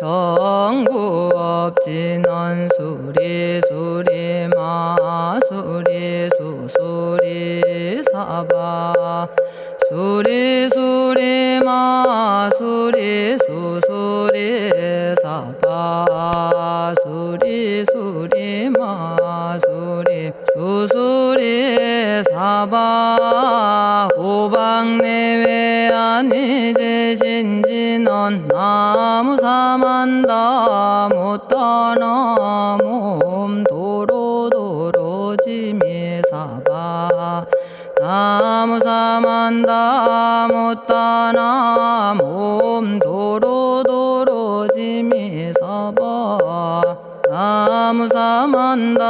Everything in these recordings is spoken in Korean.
정구업진원 수리수리 마수리 수수리 사바 수리수리 마수리 수수리 사바 수리수리 마수리 수수리 사바 오방내외 안이제신진원 나무사만다 못다나 몸 도로도로지미사바 나무사만다 못다나 몸 도로도로지미사바 나무사만다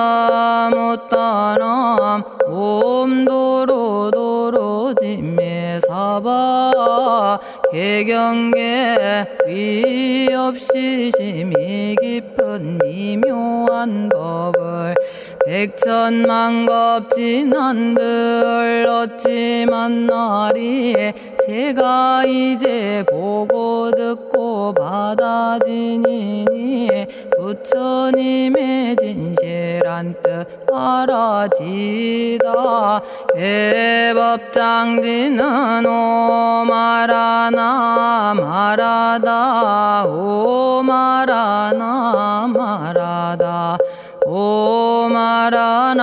못다나 몸 도로도로지미사바 개경계 위 없이 심히 깊은 미묘한 법을 백천만겁진한들 어찌 만나리 제가 이제 보고 듣고 받아지니니 부처님의 진실한 뜻 알아지다 대법장지는 오마라나 마라다 오마라나 마라다 오마라나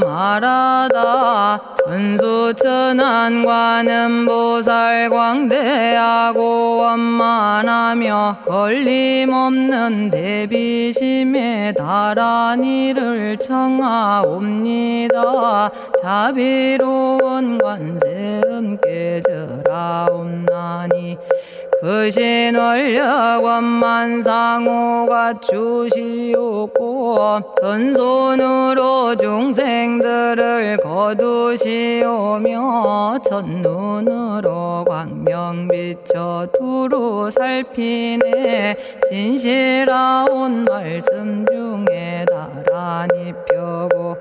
마라다 천수천안관음보살 광대하고 원만하며 걸림없는 대비심에 달한 이를 청하옵니다. 자비로운 관세음께 절하옵나니 크신 원력 원만상호가 주시옵고 전손으로 중생들을 거두시오며 첫눈으로 광명 비쳐 두루 살피네 진실하온 말씀 중에 나란히 펴고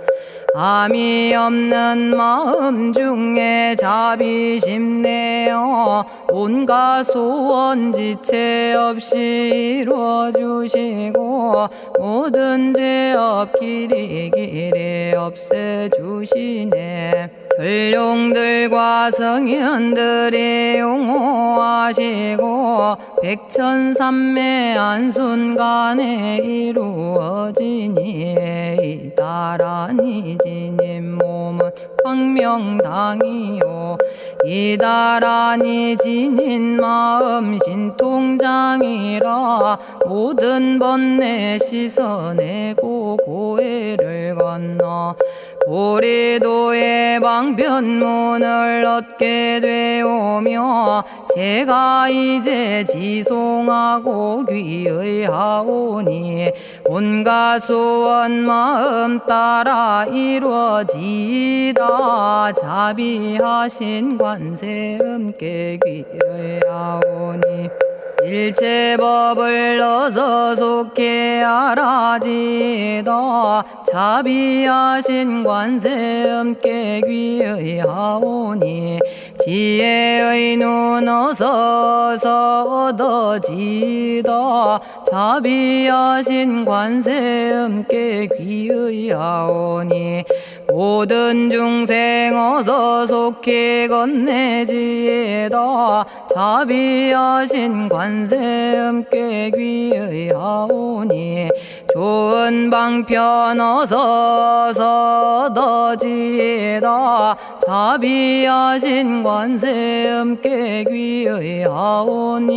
암이 없는 마음 중에 자비심 내어 온갖 소원 지체 없이 이루어주시고 모든 죄업 길이 없애주시네. 전룡들과 성현들이 용호하시고 백천삼매 한순간에 이루어지니 이다라니 지님 몸은 광명당이요 이다라니 지닌 마음 신통장이라 모든 번뇌 씻어내고 고해를 건너 보리도의 방편문을 얻게 되오며 제가 이제 지송하고 귀의하오니 온갖 소원 마음 따라 이루어지다 자비하신 관세음께 귀의하오니 일체법을 어서 속히 알아지다 자비하신 관세음께 귀의하오니 지혜의 눈 어서 얻어지다 자비하신 관세음께 귀의하오니 모든 중생 어서 속히 건네지다 자비하신 관세음께 귀의하오니 좋은 방편 어서 얻어지다 자비하신 관세음께 귀의하오니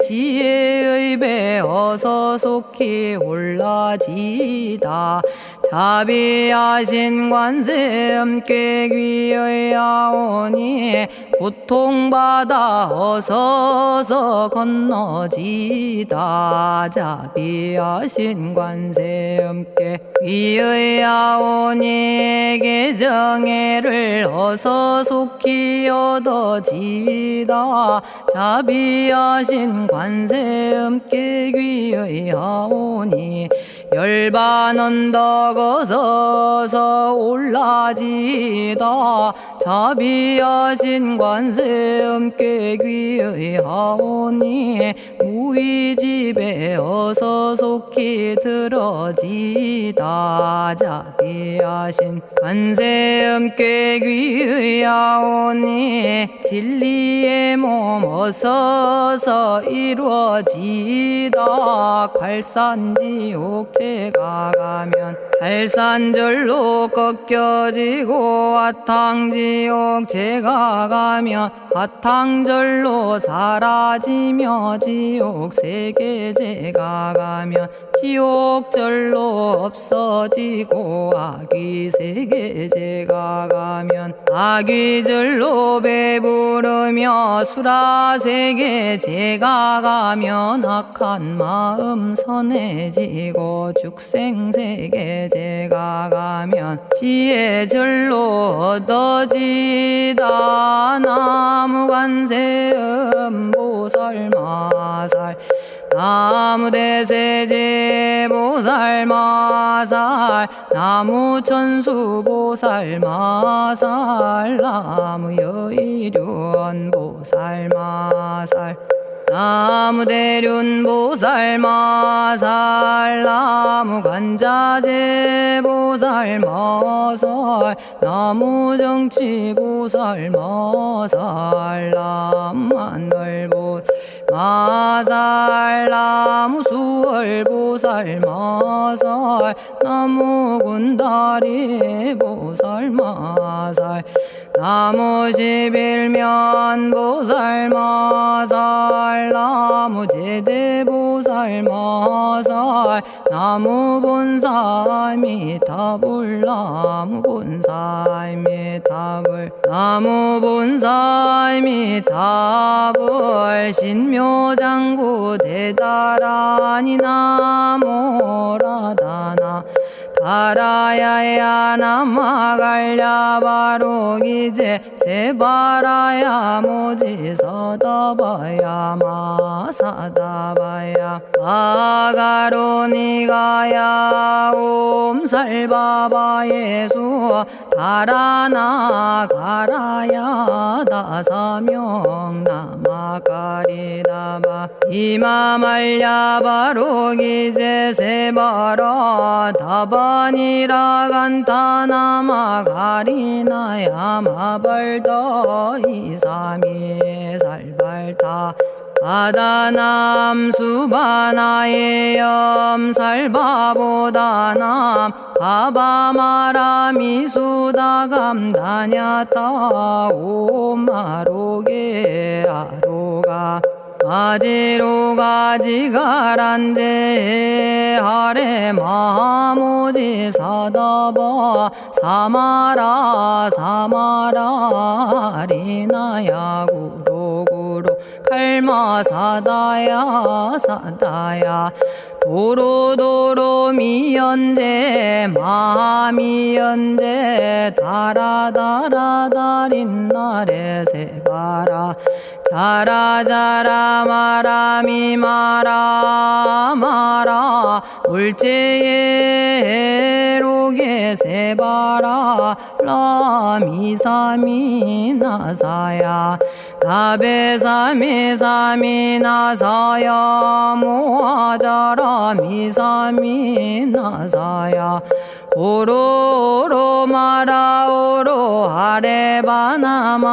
지혜의 배 어서 속히 올라지다 자비하신 관세음께 귀의하오니 고통받아 어서 건너지다 자비하신 관세음께 귀의하오니 개정애를 어서 속히 얻어지다 자비하신 관세음께 귀의하오니 열반 언덕 어서 올라지다 자비하신 관세음께 귀의 하오니 무의집에 어서 속히 들어지다. 자비하신 관세음께 귀의 하오니 진리의 몸 어서서 이루어지다. 갈산지옥제가 가면 갈산절로 꺾여지고 화탕지옥 제가 가면 화탕절로 사라지며 지옥 세계제가 가면 지옥절로 없어지고 아귀세계제가 가면 아귀절로 배부르며 수라세계제가 가면 악한 마음 선해지고 죽생세계제가 가면 지혜절로 얻어지다. 나무관세음 보살마살 나무대세제 보살마살 나무천수 보살마살 나무여의륜 보살마살 나무대륜 보살마살 나무간자재 보살마살 나무정치 보살마살 나무하늘 보살마살 나무수월 보살마살 나무군다리 보살마살 나무십일면 보살마살 나무제대 보살마살 나무본사미타불 나무본사미타불 나무본사미타불 신묘장구 대다라니 나모라다나 다라야야 나마갈야 바로기제 세바라야 모지서다바야 마사다바야 마가로니가야 옴살바바예수 다라나 가라야 다사명 나마가리다바 이마말야 바로기제 세바라 다바니라 간타나마 가리나야 마발더 이사미 살발타 바다남 수바나의 염살바보다남 바바마라미 수다감다냐타 오마로게 아로가 아지로가 지가란제 하레 마모지 사다바 사마라 사마라 리나야 구로구로 칼마 사다야 사다야 도로도로 미연제 마미연제 다라다라다린나레 세바라 자라자라 마라미 마라 마라 울제에 로게 세바라 라미사미 나사야 나베사미사미 나사야 모아자라 미사미 나사야 오로로 마라오로 아레바나마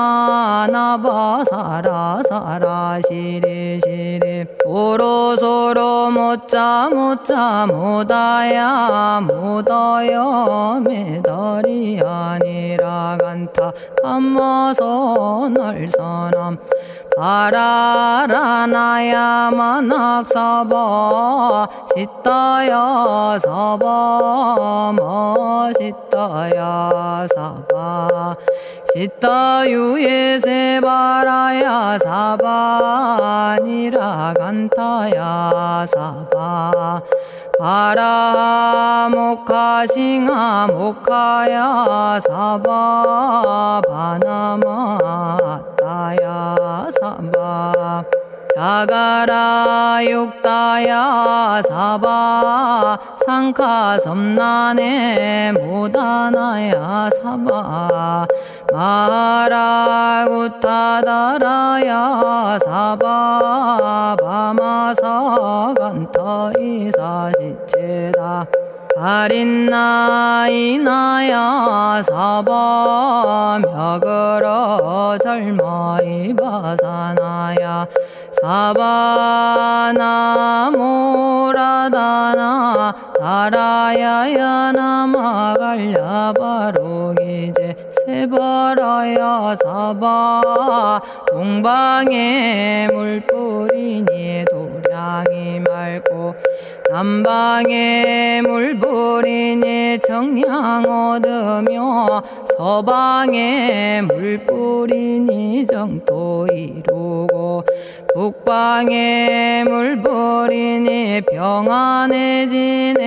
나바사라 사라 시리 시리 오로소로 못자 못자 못다야 못다여 메달이 아니라 간타 감마서 날선함 바라라나야 만학사바 시타야 사바 마시타야 사바 시타유예 세바라야 사바니라 간타야 사바 바라 모카싱아 모카야 사바 바나마 따야 사바 자가라 육다야 사바 상카 섬난에 모다나야 사바 마라구타다라야 사바 바마사간타 이사지체다 아린나이나야 사바 며그러 절마이바사나야 사바나모라다나 다라야야 나마갈야바로기제 세바라야 사바 동방에 물뿌리니 도량이 맑고 남방에 물뿌리니 정량 얻으며 서방에 물뿌리니 정토 이루고 북방에 물뿌리니 평안해지네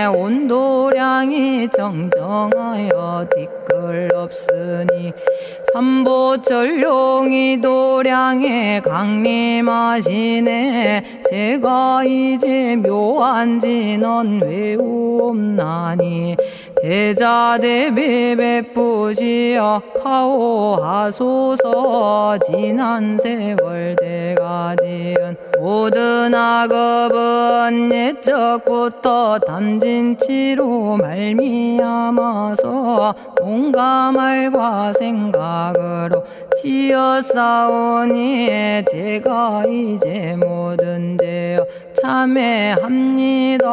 온도량이 정정하여 뒤끌 없으니 삼보철룡이 도량에 강림하시네 제가 이제 묘한 진언 외우옵나니 대자대비 베푸시어 카오하소서 지난 세월 제가 지은 모든 악업은 옛적부터 탐진치로 말미암아서 온갖 말과 생각으로 지었사오니 제가 이제 모든 죄업 참회합니다.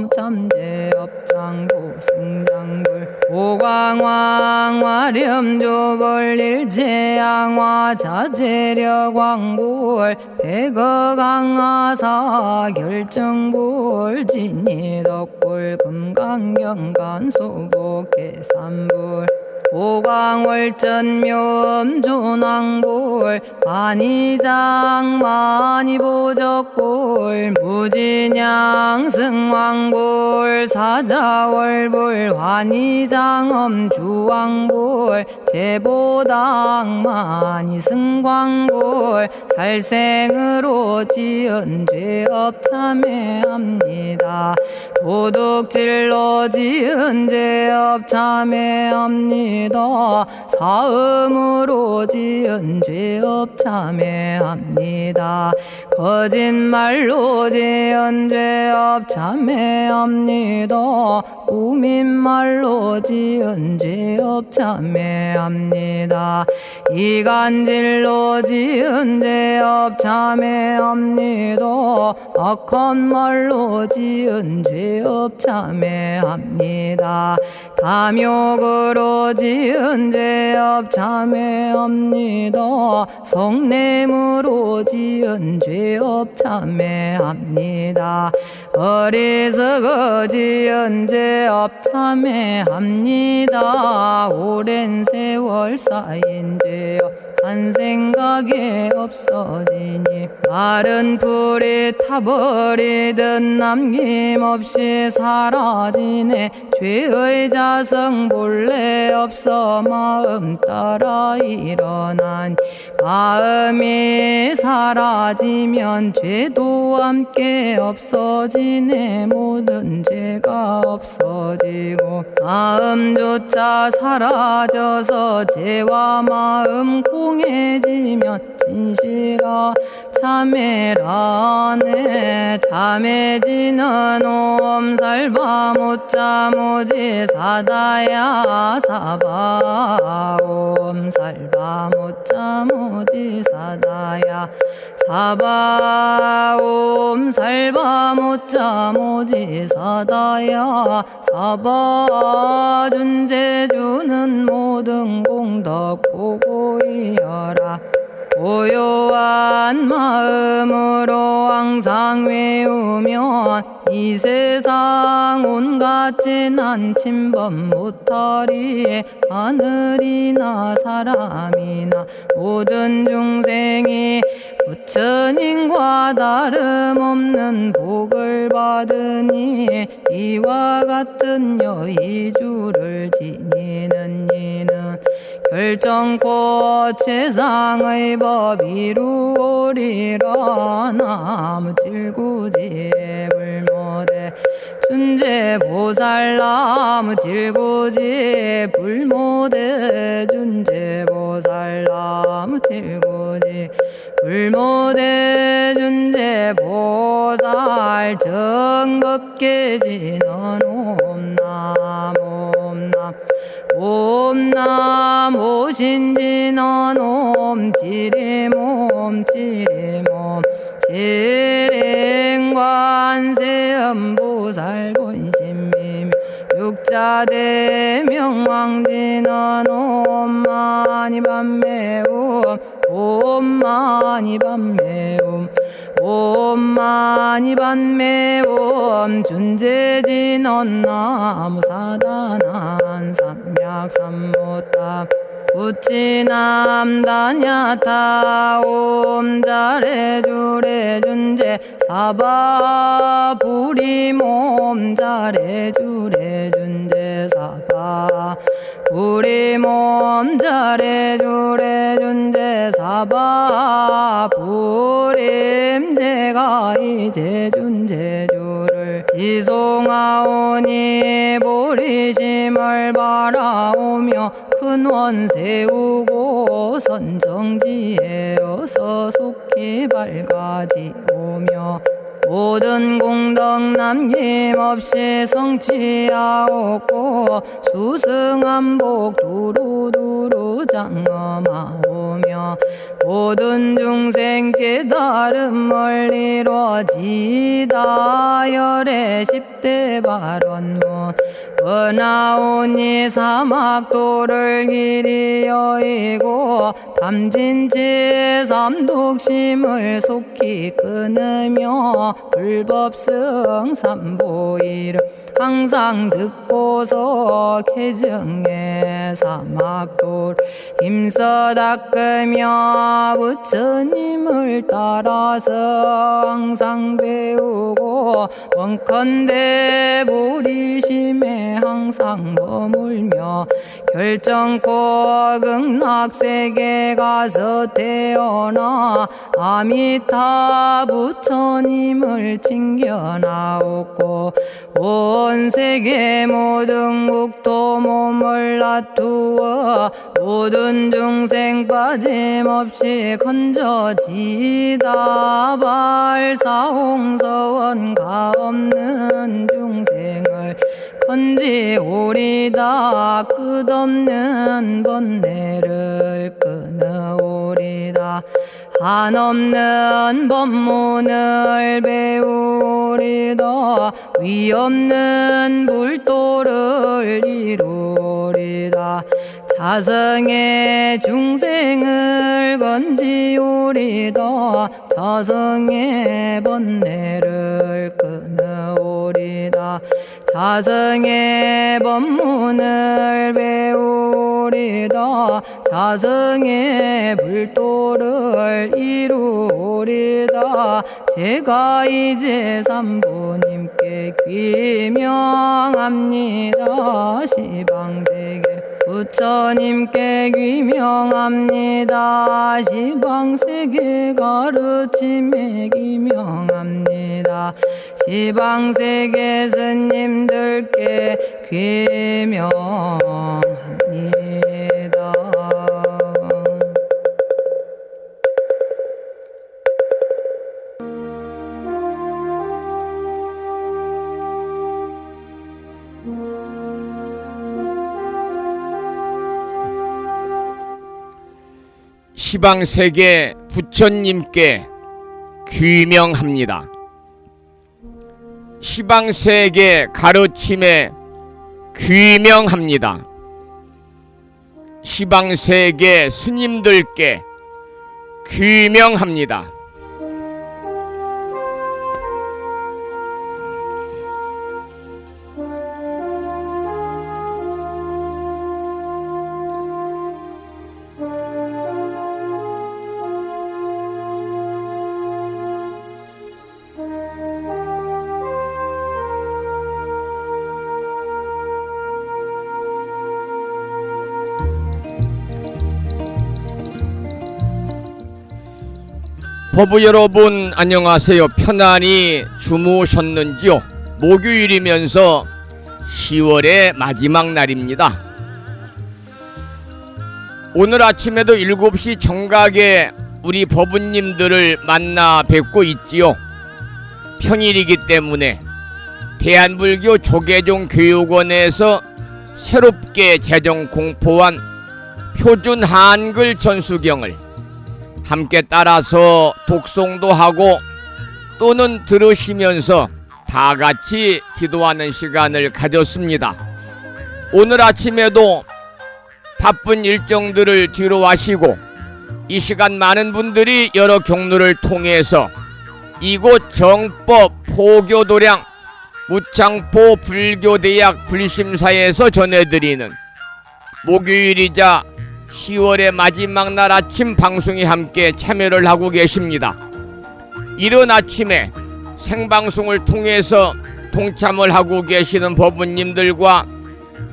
넘참죄업장고 승장불 오광왕 화렴조벌 일체양화 자재력왕불 백어강하사 결정불 진이덕불 금강경간 소복계산불 오광월전묘음존왕불 만이장 만이보적불 무진양승왕불 사자월불 환희장엄주왕불 제보당 만이승광불 살생으로 지은 죄업 참회합니다. 도둑질로 지은 죄업 참회합니다. 사음으로 지은 죄업 참회합니다. 거짓말로 지은 죄업 참회합니다. 꾸민말로 지은 죄업 참회합니다. 이간질로 지은 죄업 참회합니다. 악한 말로 지은 죄업 참회합니다. 탐욕으로 지은 죄업 참회합니다. 성냄으로 지은 죄업 참회합니다. 어리석어 지은 죄업 참회합니다. 오랜 세월 쌓인 죄업 한 생각에 없어지니 마른 풀이 타버리듯 남김없이 사라지네. 죄의 자성 본래 없어 마음 따라 일어나니 마음이 사라지면 죄도 함께 없어지네. 모든 죄가 없어지고 마음조차 사라져서 죄와 마음 공해지면 진실아 참회라네. 참해지는 옴살바 못자 모지 사다야 사바 옴살바 못자 모지 사다야 사바 옴살바 못자 모지 사다야 사바 준재주는 모든 공덕 보고 이어라. 고요한 마음으로 항상 외우면 이 세상 온갖 진한 침범 못하리. 하늘이나 사람이나 모든 중생이 부처님과 다름없는 복을 받으니 이와 같은 여의주를 지니는 이는 결정코 최상의 법 이루오리라. 나무질구지불모대 준제보살나무 질구지 불모대 준제보살나무 질구지 불모대 준제보살 정법계지는 옴남 옴남 옴남 오신지는 옴 지리몸 지리몸 지랭관세음보살 본심임 육자대명왕지는 옴마니밤매옴 옴마니밤매옴 옴마니밤매옴 준제진언 나무사단한 삼약삼무타 우치남다냐타 옴자레주레 준제 사바 부리몸 자레주레 준제 사바 부리몸 자레주레 준제 사바 부림 제가 이제 준제주를 지송하오니 보리심을 바라오며 큰원 세우고 선정지에 어서 속히 밝아지오며 모든 공덕 남김없이 성취하옵고 수승한복 두루두루 장엄하오며 모든 중생 깨달음을 이루어지다 열의 10대 발언문 은하오니 사막도를 길이 여의고 탐진치 삼독심을 속히 끊으며 불법승 삼보이를 항상 듣고서 개정의 사막도를 힘써 닦으며 부처님을 따라서 항상 배우고 원컨대 보리심에 항상 머물며 결정코 극락세계 가서 태어나 아미타 부처님을 챙겨나오고 온 세계 모든 국토 몸을 놔두어 모든 중생 빠짐없이 건져지다 발사홍서원가 없는 중생을 건지오리다 끝없는 번뇌를 끊어오리다 한없는 법문을 배우리다 위없는 불도를 이루리다 자성의 중생을 건지오리다 자성의 번뇌를 끊어오리다 자성의 법문을 배우리다 자성의 불도를 이루리다 제가 이제 삼부님께 귀명합니다 시방세계 부처님께 귀명합니다 시방세계 가르침에 귀명합니다 시방세계 스님들께 귀명합니다. 시방세계 부처님께 귀명합니다. 시방세계 가르침에 귀명합니다. 시방세계 스님들께 귀명합니다. 법부 여러분 안녕하세요. 편안히 주무셨는지요? 목요일이면서 10월의 마지막 날입니다. 오늘 아침에도 7시 정각에 우리 법우님들을 만나 뵙고 있지요. 평일이기 때문에 대한불교 조계종 교육원에서 새롭게 제정 공포한 표준 한글 전수경을 함께 따라서 독송도 하고 또는 들으시면서 다 같이 기도하는 시간을 가졌습니다. 오늘 아침에도 바쁜 일정들을 뒤로 하시고 이 시간 많은 분들이 여러 경로를 통해서 이곳 정법 포교도량 무창포 불교대학 불심사에서 전해드리는 목요일이자 10월의 마지막 날 아침 방송에 함께 참여를 하고 계십니다. 이른 아침에 생방송을 통해서 동참을 하고 계시는 법우님들과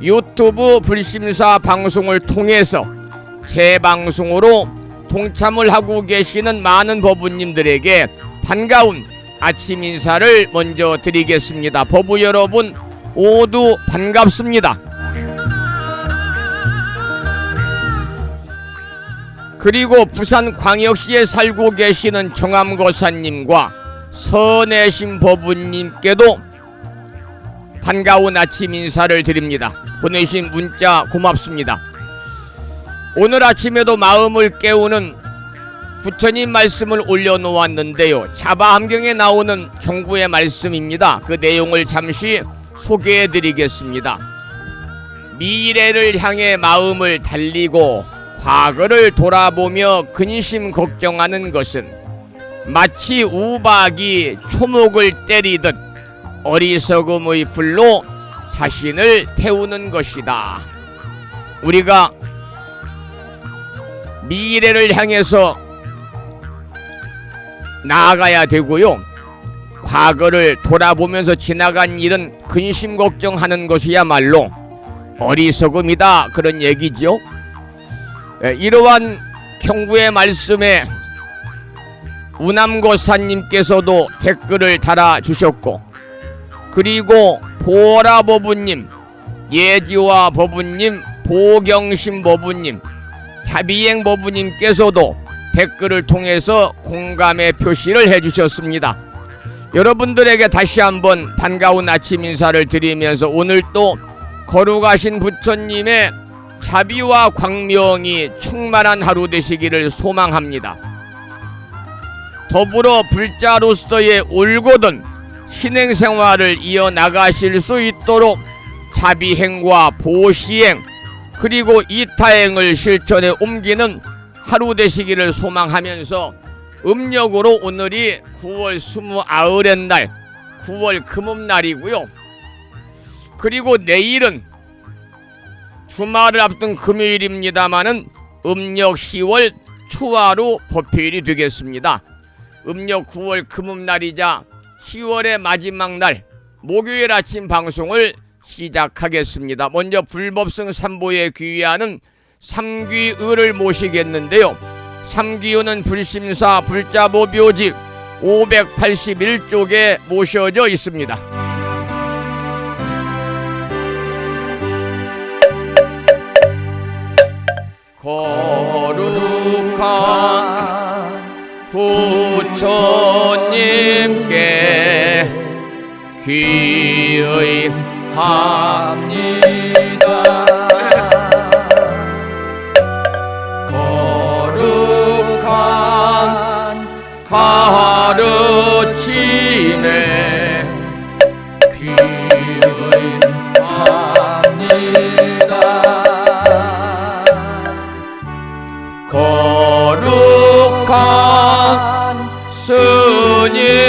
유튜브 불심사 방송을 통해서 재방송으로 동참을 하고 계시는 많은 법우님들에게 반가운 아침 인사를 먼저 드리겠습니다. 법우 여러분 모두 반갑습니다. 그리고 부산광역시에 살고 계시는 정암거사님과 선혜심 법우님께도 반가운 아침 인사를 드립니다. 보내신 문자 고맙습니다. 오늘 아침에도 마음을 깨우는 부처님 말씀을 올려놓았는데요. 자바함경에 나오는 경구의 말씀입니다. 그 내용을 잠시 소개해드리겠습니다. 미래를 향해 마음을 달리고 과거를 돌아보며 근심 걱정하는 것은 마치 우박이 초목을 때리듯 어리석음의 불로 자신을 태우는 것이다. 우리가 미래를 향해서 나아가야 되고요. 과거를 돌아보면서 지나간 일은 근심 걱정하는 것이야말로 어리석음이다, 그런 얘기죠. 이러한 경구의 말씀에 우남거사님께서도 댓글을 달아주셨고, 그리고 보라 법우님, 예지와 법우님, 보경심 법우님, 자비행 법우님께서도 댓글을 통해서 공감의 표시를 해주셨습니다. 여러분들에게 다시 한번 반가운 아침 인사를 드리면서 오늘 또 거룩하신 부처님의 자비와 광명이 충만한 하루 되시기를 소망합니다. 더불어 불자로서의 올곧은 신행생활을 이어나가실 수 있도록 자비행과 보시행 그리고 이타행을 실천에 옮기는 하루 되시기를 소망하면서 음력으로 오늘이 9월 29의 날 9월 금음날이고요. 그리고 내일은 주말을 앞둔 금요일입니다마는 음력 10월 추화로 법회일이 되겠습니다. 음력 9월 금음날이자 10월의 마지막 날 목요일 아침 방송을 시작하겠습니다. 먼저 불법승 삼보에 귀의하는 삼귀의를 모시겠는데요. 삼귀의는 불심사 불자보 묘직 581쪽에 모셔져 있습니다. 거룩한 부처님께 귀의합니다. 거룩한 가르침에 귀의합니다. 거룩한 스님들께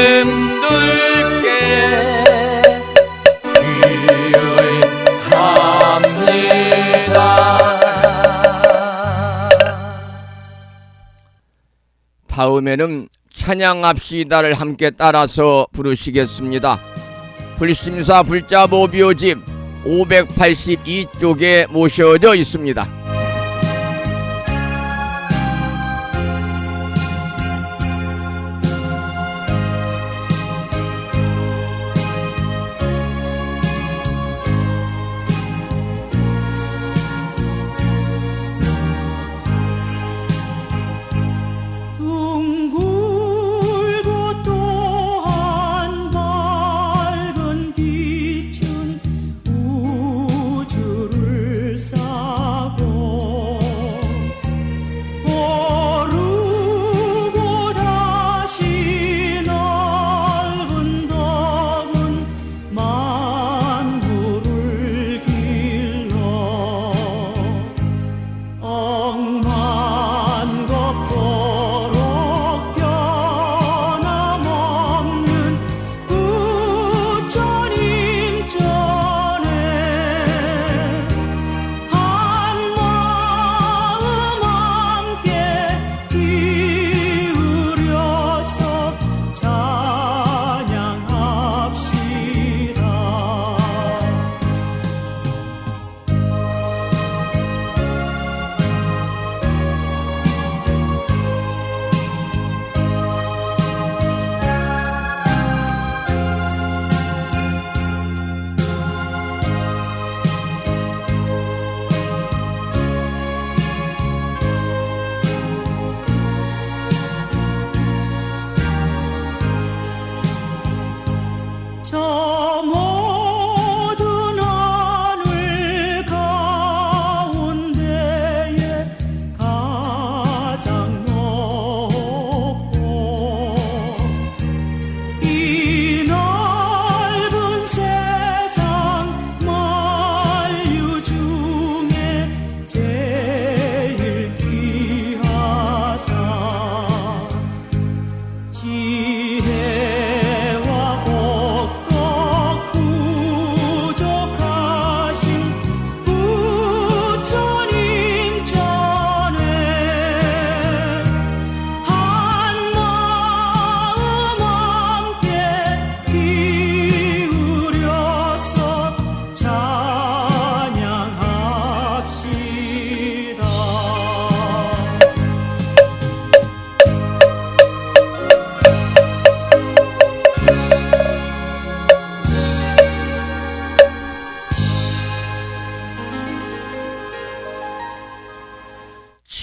다음에는 찬양합시다를 함께 따라서 부르시겠습니다. 불심사 불자보 묘집 582쪽에 모셔져 있습니다.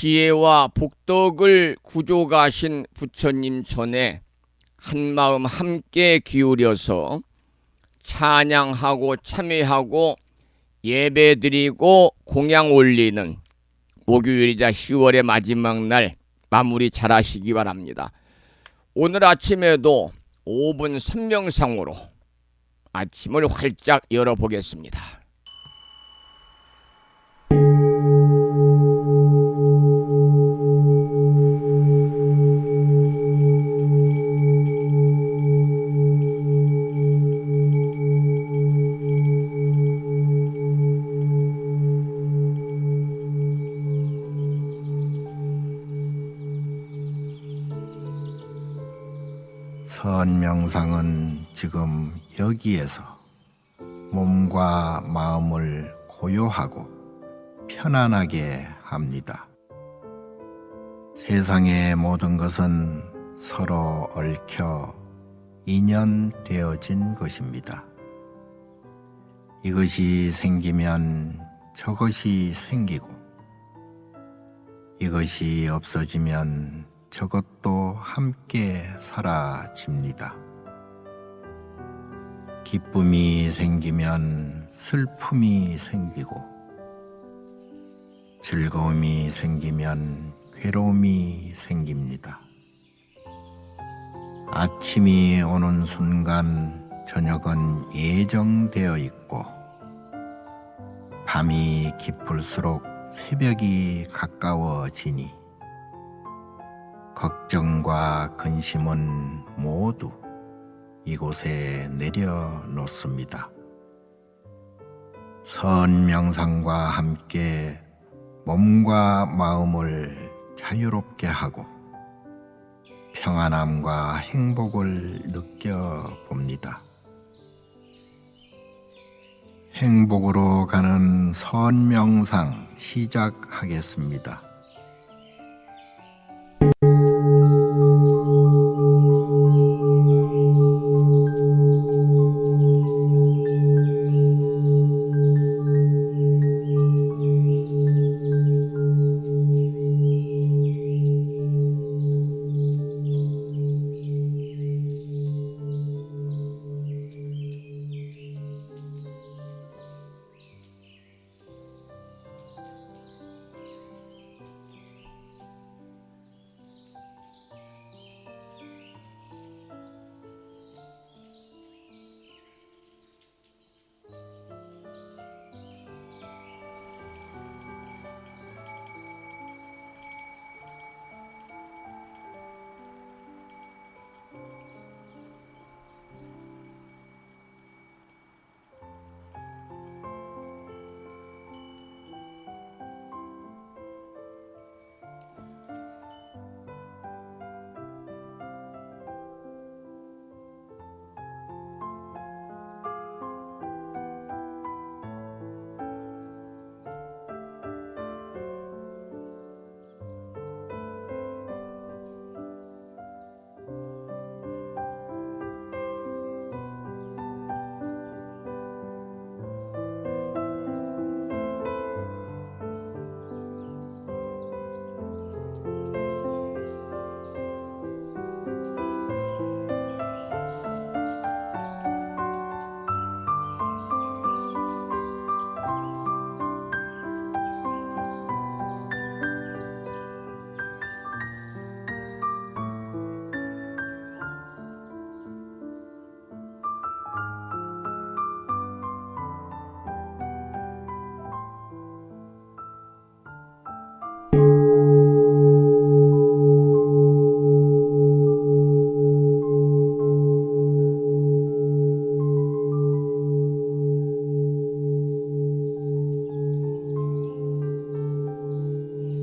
지혜와 복덕을 구조가신 부처님 전에 한마음 함께 기울여서 찬양하고 참회하고 예배드리고 공양 올리는 목요일이자 10월의 마지막 날 마무리 잘 하시기 바랍니다. 오늘 아침에도 5분 선명상으로 아침을 활짝 열어보겠습니다. 선명상은 지금 여기에서 몸과 마음을 고요하고 편안하게 합니다. 세상의 모든 것은 서로 얽혀 인연되어진 것입니다. 이것이 생기면 저것이 생기고, 이것이 없어지면 저것도 함께 사라집니다. 기쁨이 생기면 슬픔이 생기고, 즐거움이 생기면 괴로움이 생깁니다. 아침이 오는 순간 저녁은 예정되어 있고, 밤이 깊을수록 새벽이 가까워지니 걱정과 근심은 모두 이곳에 내려놓습니다. 선명상과 함께 몸과 마음을 자유롭게 하고 평안함과 행복을 느껴봅니다. 행복으로 가는 선명상 시작하겠습니다.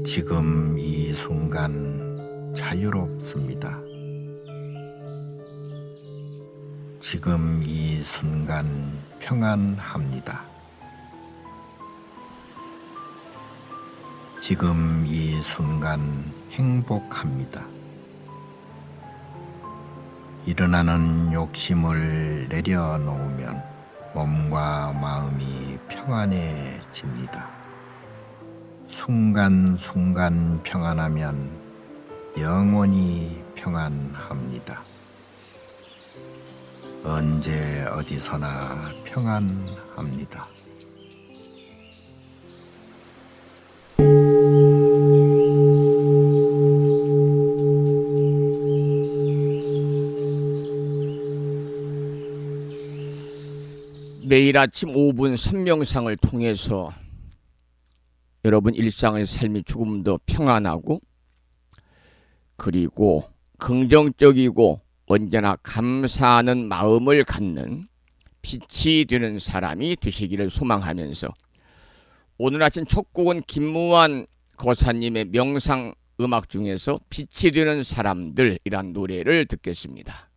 지금 이 순간 자유롭습니다. 지금 이 순간 평안합니다. 지금 이 순간 행복합니다. 일어나는 욕심을 내려놓으면 몸과 마음이 평안해집니다. 순간순간 평안하면 영원히 평안합니다. 언제 어디서나 평안합니다. 매일 아침 5분 선명상을 통해서 여러분 일상의 삶이 조금 더 평안하고 그리고 긍정적이고 언제나 감사하는 마음을 갖는 빛이 되는 사람이 되시기를 소망하면서 오늘 아침 첫 곡은 김무환 거사님의 명상 음악 중에서 빛이 되는 사람들이란 노래를 듣겠습니다.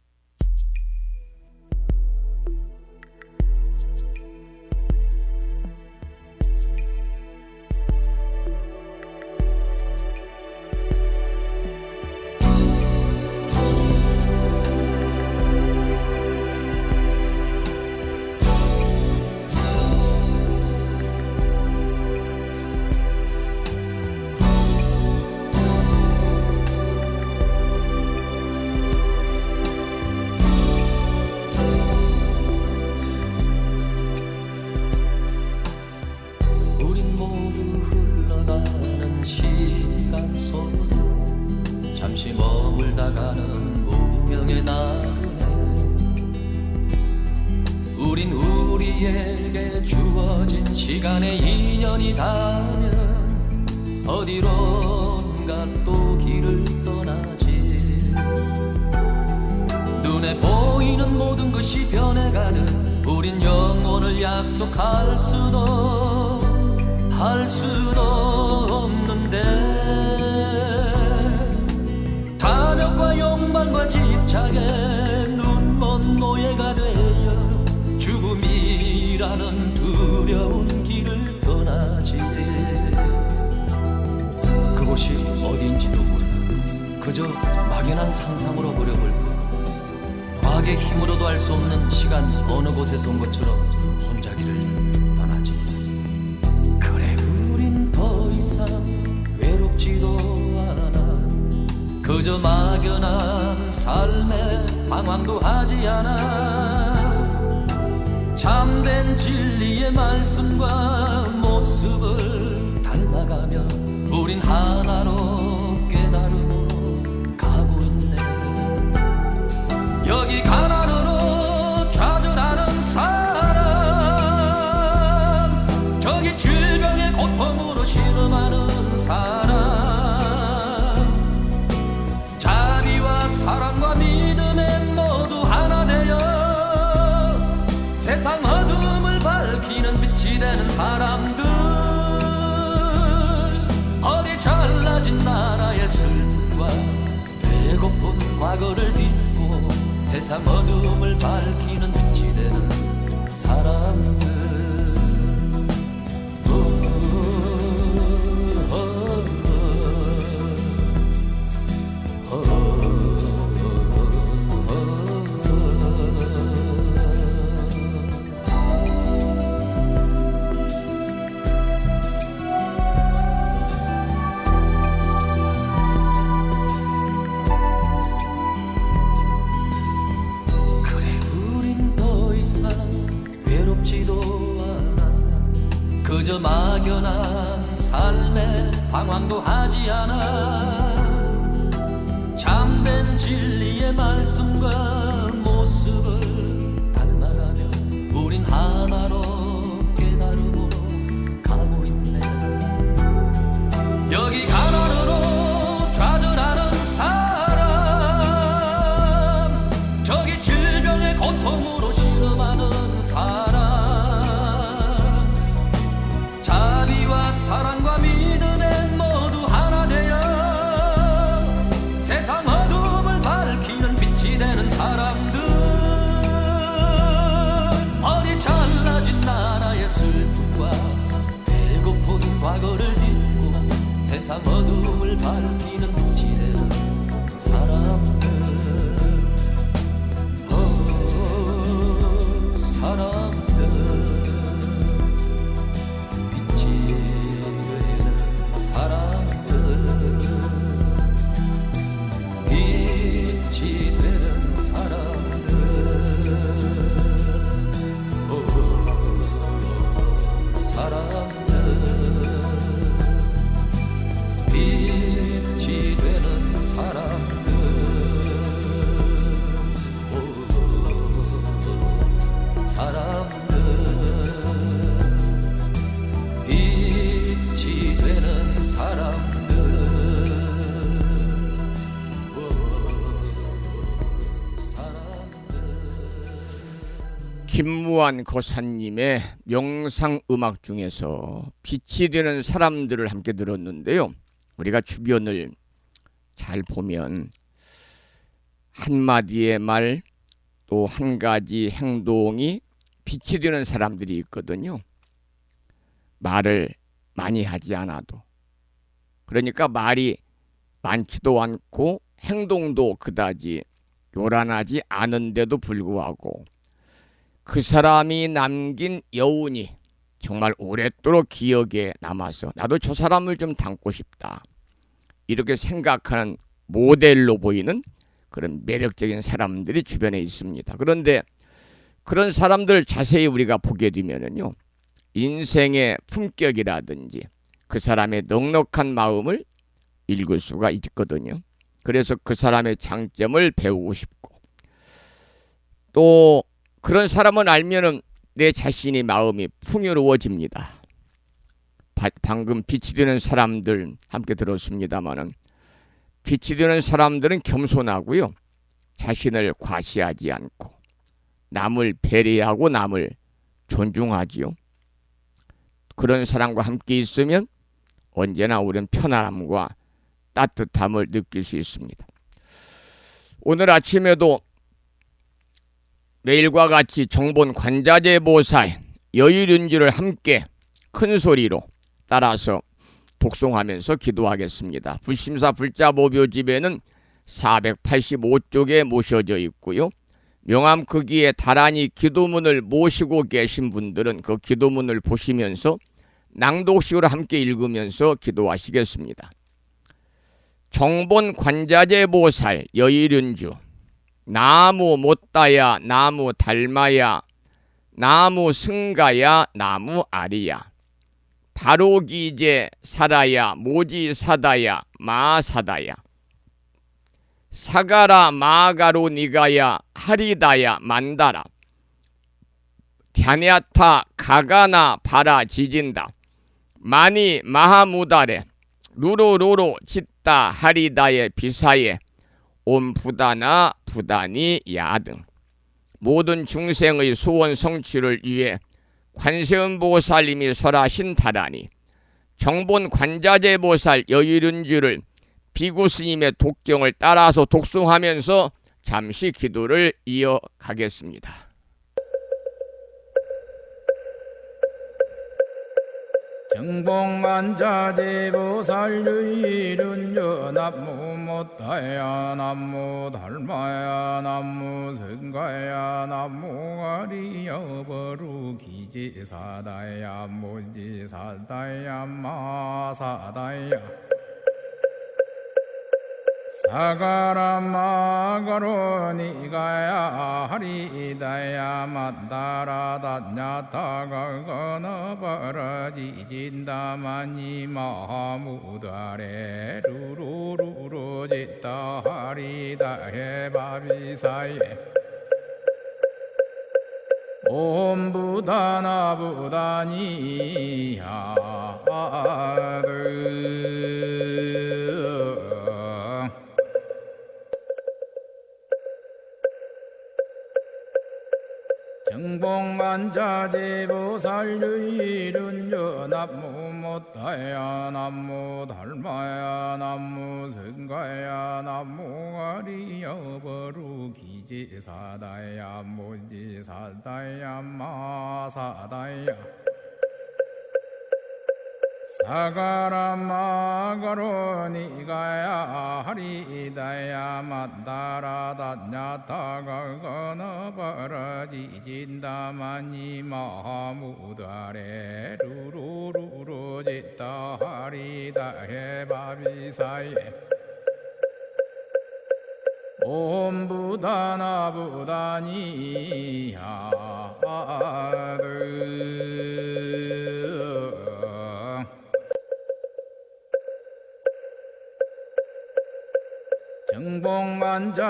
잠시 머물다가는 운명의 나그네 우린 우리에게 주어진 시간의 인연이 닿으면 어디론가 또 길을 떠나지 눈에 보이는 모든 것이 변해가듯 우린 영원을 약속할 수도 할 수도 없는데 탐욕과 욕망과 집착에 눈먼 노예가 되어 죽음이라는 두려운 길을 떠나지 그곳이 어디인지도 몰라 그저 막연한 상상으로 어려볼 뿐 과학의 힘으로도 알 수 없는 시간 어느 곳에서 온 것처럼 혼자 길을 떠나지 그래 우린 더 이상 외롭지도 않아 그저 막연한 삶에 방황도 하지 않아 참된 진리의 말씀과 모습을 닮아가며 우린 하나로 깨달음으로 가고 있네 여기 가난으로 좌절하는 사람 저기 질병의 고통으로 신음하는 사람 사랑과 믿음에 모두 하나 되어 세상 어둠을 밝히는 빛이 되는 사람들 어디 잘나진 나라의 슬픔과 배고픈 과거를 딛고 세상 어둠을 밝히는 빛이 되는 사람들 그저 막연한 삶에 방황도 하지 않아 참된 진리의 말씀과 모습을 닮아가며 우린 하나로 깨달음으로 가고 있네 여기 가난으로 좌절하는 사람 저기 질병의 고통으로 신음하는 사람 사랑과 믿음에 모두 하나 되어 세상 어둠을 밝히는 빛이 되는 사람들 어디 잘나진 나라의 슬픔과 배고픈 과거를 딛고 세상 어둠을 밝히는 빛이 되는 사람들 사람들 빛이 되는 김무한 거사님의 명상 음악 중에서 빛이 되는 사람들을 함께 들었는데요. 우리가 주변을 잘 보면 한마디의 말 또 한 가지 행동이 빛이 되는 사람들이 있거든요. 말을 많이 하지 않아도. 그러니까 말이 많지도 않고 행동도 그다지 요란하지 않은데도 불구하고 그 사람이 남긴 여운이 정말 오랫도록 기억에 남아서 나도 저 사람을 좀 닮고 싶다. 이렇게 생각하는 모델로 보이는 그런 매력적인 사람들이 주변에 있습니다. 그런데 그런 사람들 자세히 우리가 보게 되면은요, 인생의 품격이라든지 그 사람의 넉넉한 마음을 읽을 수가 있거든요. 그래서 그 사람의 장점을 배우고 싶고, 또 그런 사람을 알면은 내 자신의 마음이 풍요로워집니다. 방금 빛이 되는 사람들 함께 들었습니다마는 빛이 되는 사람들은 겸손하고요. 자신을 과시하지 않고 남을 배려하고 남을 존중하지요. 그런 사람과 함께 있으면 언제나 우리는 편안함과 따뜻함을 느낄 수 있습니다. 오늘 아침에도 매일과 같이 정본 관자재 보살 여의륜주를 함께 큰 소리로 따라서 독송하면서 기도하겠습니다. 불심사 불자보묘집에는 485쪽에 모셔져 있고요. 명암 크기의 다란이 기도문을 모시고 계신 분들은 그 기도문을 보시면서 낭독식으로 함께 읽으면서 기도하시겠습니다. 정본 관자재 보살 여의륜주 나무 못다야 나무 달마야 나무 승가야 나무 아리야 바로기제 사라야 모지사다야 마사다야 사가라 마가로 니가야 하리다야 만다라 갸냐타 가가나 바라 지진다 마니 마하무다레 루로로로 짓다 하리다의 비사에 온 부다나 부다니 야등 모든 중생의 소원 성취를 위해 관세음보살님이 설하신 다라니 정본 관자재 보살 여의륜주를 비구스님의 독경을 따라서 독송하면서 잠시 기도를 이어가겠습니다. 정봉관자재보살 여의륜주 남무 못다야 남무 달마야 남무 승가야 남무 아리야 버루기지사다야 모지사다야 마사다야 사가라 마가로 니가야 하리다야 만다라 다냐타가 가나바라지진다 마니 마하무다레 루루루루 짓다 하리다 해바비사예 옴 부다나 부다니야 정봉관자재보살 여의륜주 남무 못다야 남무 달마야 남무 승가야 남무 아리야 버루기지사다야 모지사다야 마사다야 사가라 마가로 니가야 하리다야 만다라 다냐타가 가나바라지진다 마니 마하무다레 루루루루 짓다 하리다 해바비사예 옴 부다나 부다니야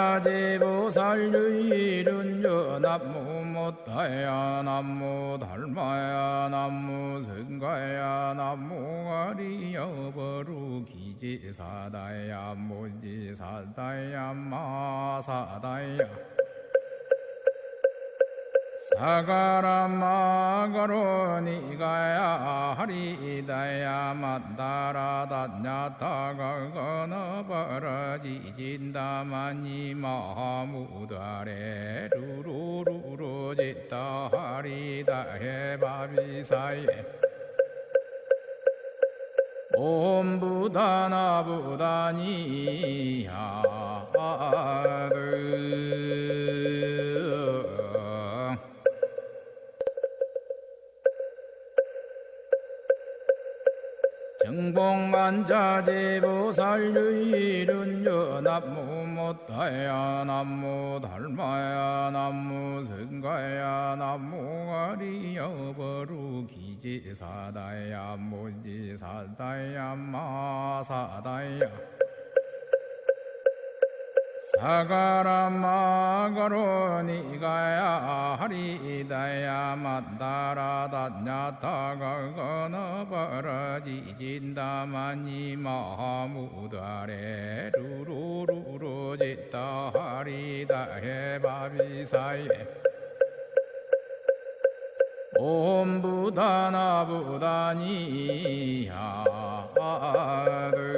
정봉관자재보살 여의륜주 남무 못다야 남무 달마야 남무 승가야 남무 아리야 버루기지사다야 모지사다야 마사다야 사가라마가로니가야 하리다야 만다라다냐타가거너버러지진다마니 마무다레 루루루루지다 하리다 해바비사예 옴부다나부다니야드 정봉만자제보살유일은여 남무못다야 남무달마야 남무승가야 남무가리여버루기지사다야 무지사다야 마사다야 사가라마가로니가야 하리다야 만다라다냐타가거너버러지진다마니 마무다레 루루루루지다 하리다 해바비사예 옴부다나부다니야드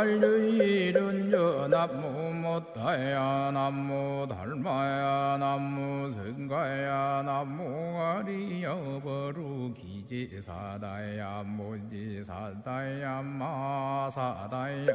정봉만자제보살유일은여 남무못다야 남무달마야 남무승가야 남무가리여버루기지사다야 무지사다야 마사다야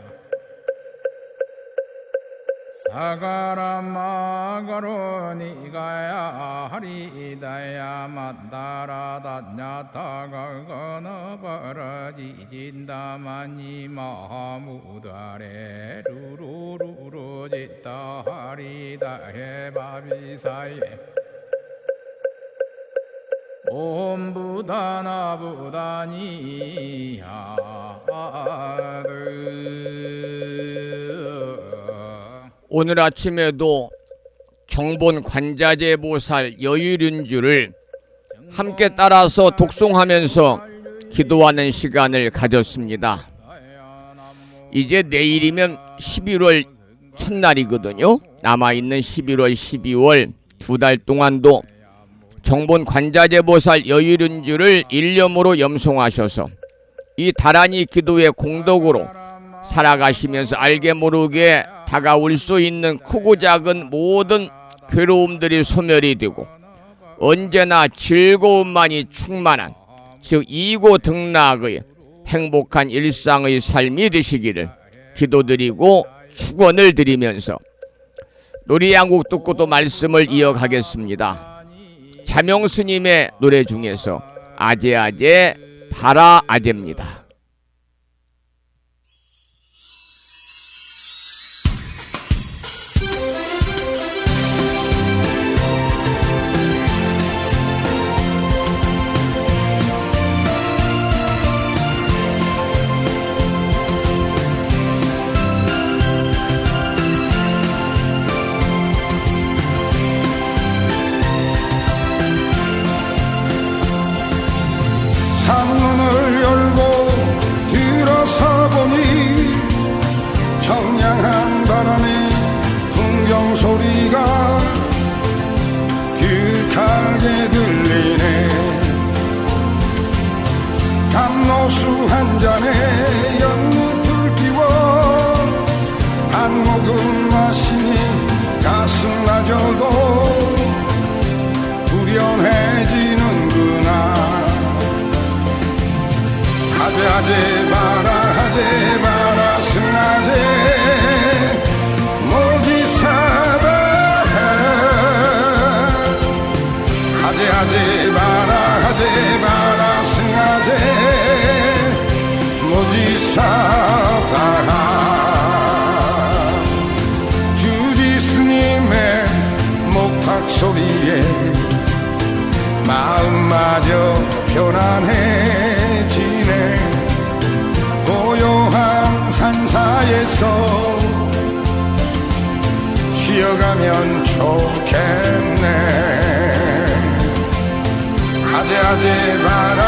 사가라마가로니가야 하리다야 만다라다냐타가거너버러지진다마니 마무다레 루루루루지다 하리다 해바비사예 옴부다나부다니야드 오늘 아침에도 정본 관자재보살 여유륜주를 함께 따라서 독송하면서 기도하는 시간을 가졌습니다. 이제 내일이면 11월 첫날이거든요. 남아있는 11월, 12월 두 달 동안도 정본 관자재보살 여유륜주를 일념으로 염송하셔서 이 다란이 기도의 공덕으로 살아가시면서 알게 모르게 다가올 수 있는 크고 작은 모든 괴로움들이 소멸이 되고 언제나 즐거움만이 충만한 즉 이고등락의 행복한 일상의 삶이 되시기를 기도드리고 축원을 드리면서 노래 한 곡 듣고 또 말씀을 이어가겠습니다. 자명스님의 노래 중에서 아제아제 바라아제입니다. 창문을 열고 들어서 보니 청량한 바람에 풍경 소리가 격하게 들리네. 감로수 한 잔에 연잎을 띄워 한 모금 마시니 가슴마저도 후련해지는구나. 아제 바라 승아제 모지사다. 아제 바라 승아제 모지사다. 주지스님의 목탁 소리에 마음마저 편안해지네. 고요한 산사에서 쉬어가면 좋겠네. 아제 바라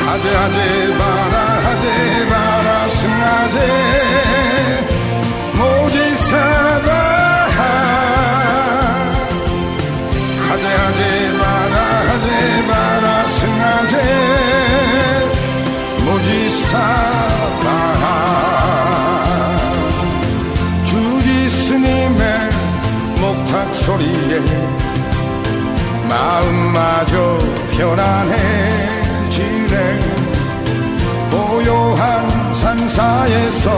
하제 바라 승하제 모지사바 하제 바라 승하제 모지사바 주지 스님의 목탁 소리에 마음마저 편안해지네 고요한 산사에서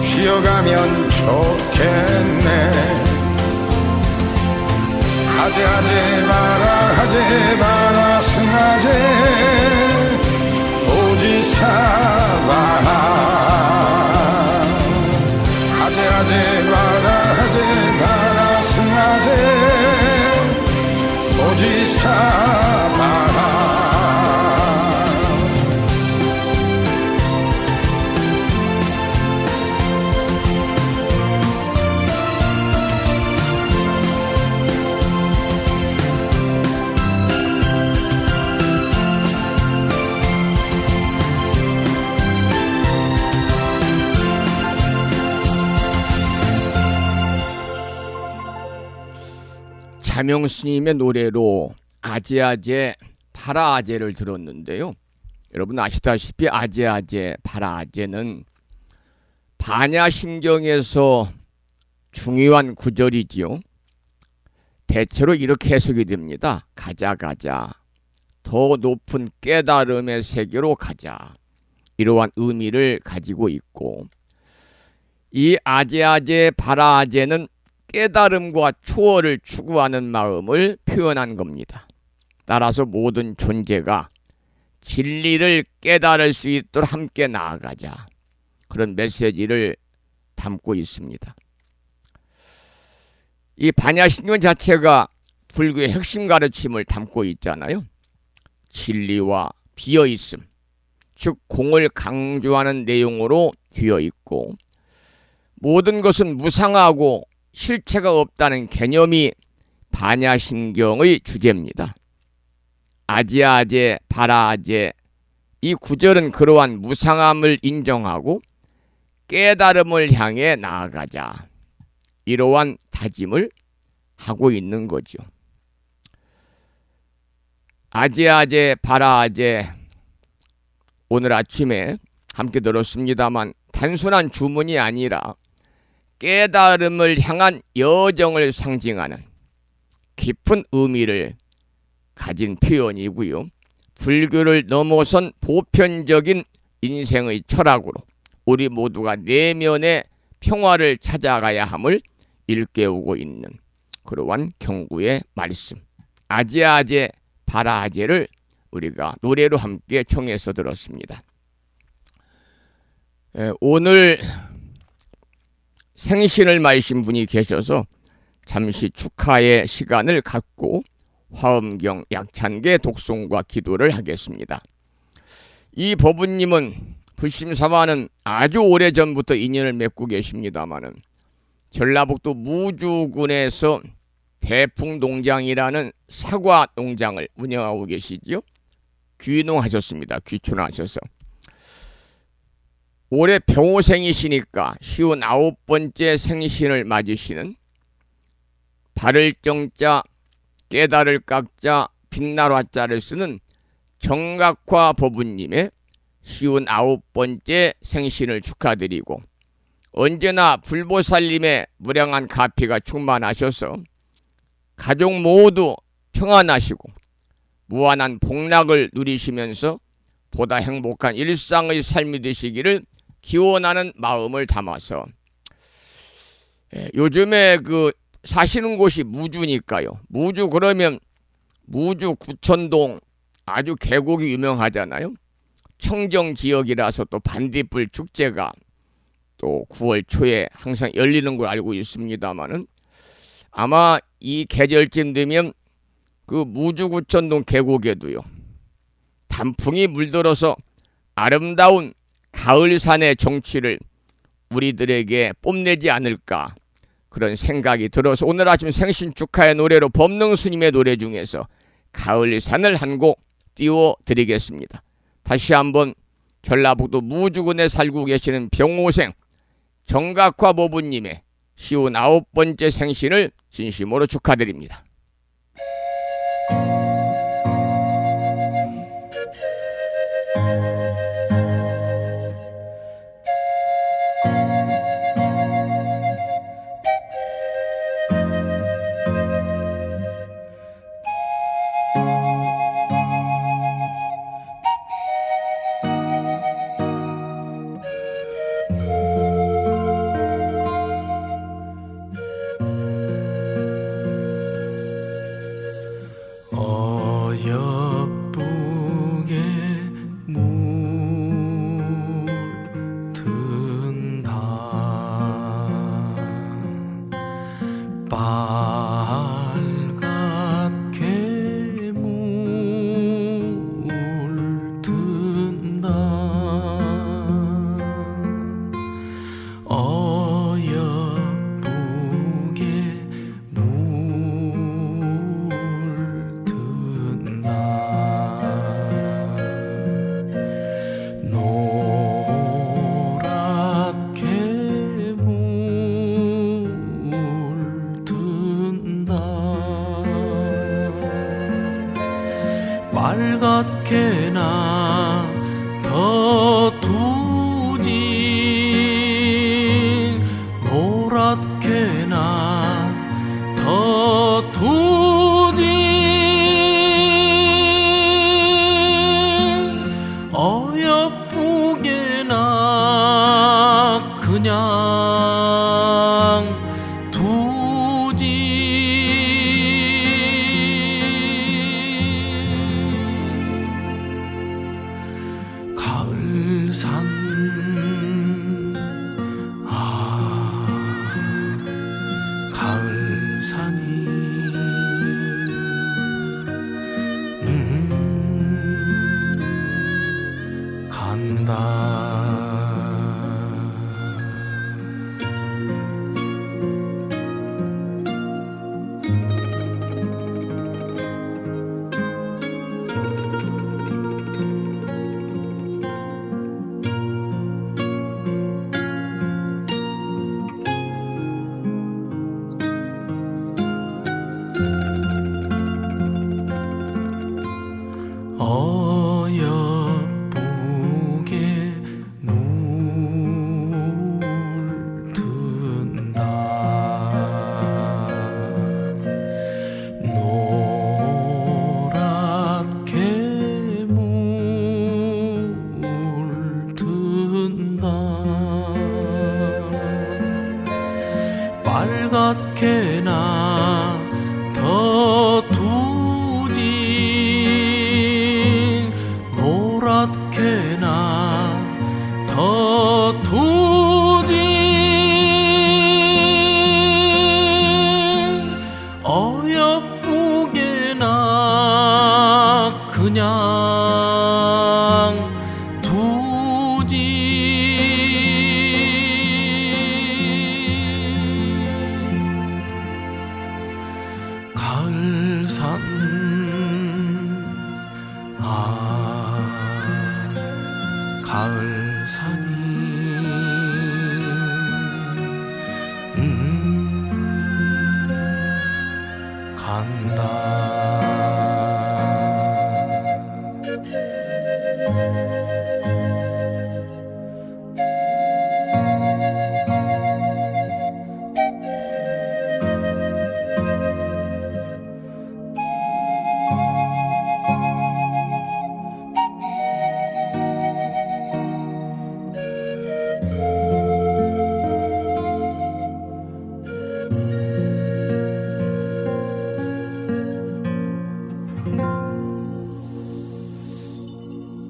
쉬어가면 좋겠네 하제 바라 승하제 오지사바 하제 바라 승하제 오지사바 자명 스님의 노래로 아제아제 파라아제를 들었는데요. 여러분 아시다시피 아제아제 파라아제는 반야심경에서 중요한 구절이지요. 대체로 이렇게 해석이 됩니다. 가자 더 높은 깨달음의 세계로 가자. 이러한 의미를 가지고 있고 이 아제아제 파라아제는 깨달음과 초월을 추구하는 마음을 표현한 겁니다. 따라서 모든 존재가 진리를 깨달을 수 있도록 함께 나아가자. 그런 메시지를 담고 있습니다. 이 반야심경 자체가 불교의 핵심 가르침을 담고 있잖아요. 진리와 비어있음, 즉 공을 강조하는 내용으로 되어 있고 모든 것은 무상하고 실체가 없다는 개념이 반야심경의 주제입니다. 아제아제 바라아제 이 구절은 그러한 무상함을 인정하고 깨달음을 향해 나아가자. 이러한 다짐을 하고 있는 거죠. 아제아제 바라아제 오늘 아침에 함께 들었습니다만 단순한 주문이 아니라 깨달음을 향한 여정을 상징하는 깊은 의미를 가진 표현이고요. 불교를 넘어선 보편적인 인생의 철학으로 우리 모두가 내면의 평화를 찾아가야 함을 일깨우고 있는 그러한 경구의 말씀. 아제아제 바라아제를 우리가 노래로 함께 청해서 들었습니다. 오늘 생신을 맞으신 분이 계셔서 잠시 축하의 시간을 갖고 화엄경 약찬계 독송과 기도를 하겠습니다. 이 법우님은 불심사와는 아주 오래전부터 인연을 맺고 계십니다마는 전라북도 무주군에서 대풍농장이라는 사과 농장을 운영하고 계시지요. 귀농하셨습니다. 귀촌하셔서. 올해 병호생이시니까 59번째 생신을 맞으시는 바를 정자, 깨달을 깍자, 빛날 화자를 쓰는 정각화 법우님의 59번째 생신을 축하드리고 언제나 불보살님의 무량한 가피가 충만하셔서 가족 모두 평안하시고 무한한 복락을 누리시면서 보다 행복한 일상의 삶이 되시기를 기원하는 마음을 담아서 요즘에 사시는 곳이 무주니까요. 무주 그러면 무주 구천동 아주 계곡이 유명하잖아요. 청정 지역이라서 또 반딧불 축제가 또 9월 초에 항상 열리는 걸 알고 있습니다만은 아마 이 계절쯤 되면 그 무주구천동 계곡에도요 단풍이 물들어서 아름다운 가을산의 정취를 우리들에게 뽐내지 않을까 그런 생각이 들어서 오늘 아침 생신 축하의 노래로 법능 스님의 노래 중에서 가을산을 한 곡 띄워드리겠습니다. 다시 한번 전라북도 무주군에 살고 계시는 병오생 정각화 모부님의 59번째 생신을 진심으로 축하드립니다. 어여쁘게 물든다 빨갛게 물든다 어여쁘게 물든다 노랗게 물든다 빨갛게 나 더 두지 노랗게 나 더 두지 어여쁘게 나 그냥 두지 가을산 가을산이 간다 어여쁘게 물든다 노랗게 물든다 빨갛게 나 더 두지 노랗게 나 더 두지 어여쁘게 나 그냥 두지 가을산 가을산이 간다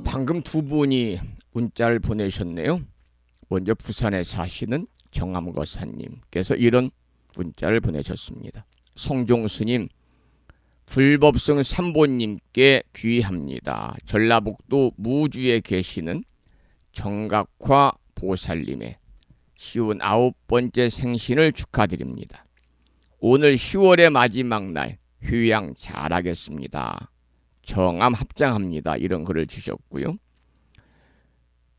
방금 두 분이 문자를 보내셨네요. 먼저 부산에 사시는 정암거사님께서 이런 문자를 보내셨습니다. 성종스님, 불법성 삼보님께 귀합니다. 전라북도 무주에 계시는 정각화 보살님의 59번째 생신을 축하드립니다. 오늘 10월의 마지막 날 휴양 잘하겠습니다. 정암 합장합니다. 이런 글을 주셨고요.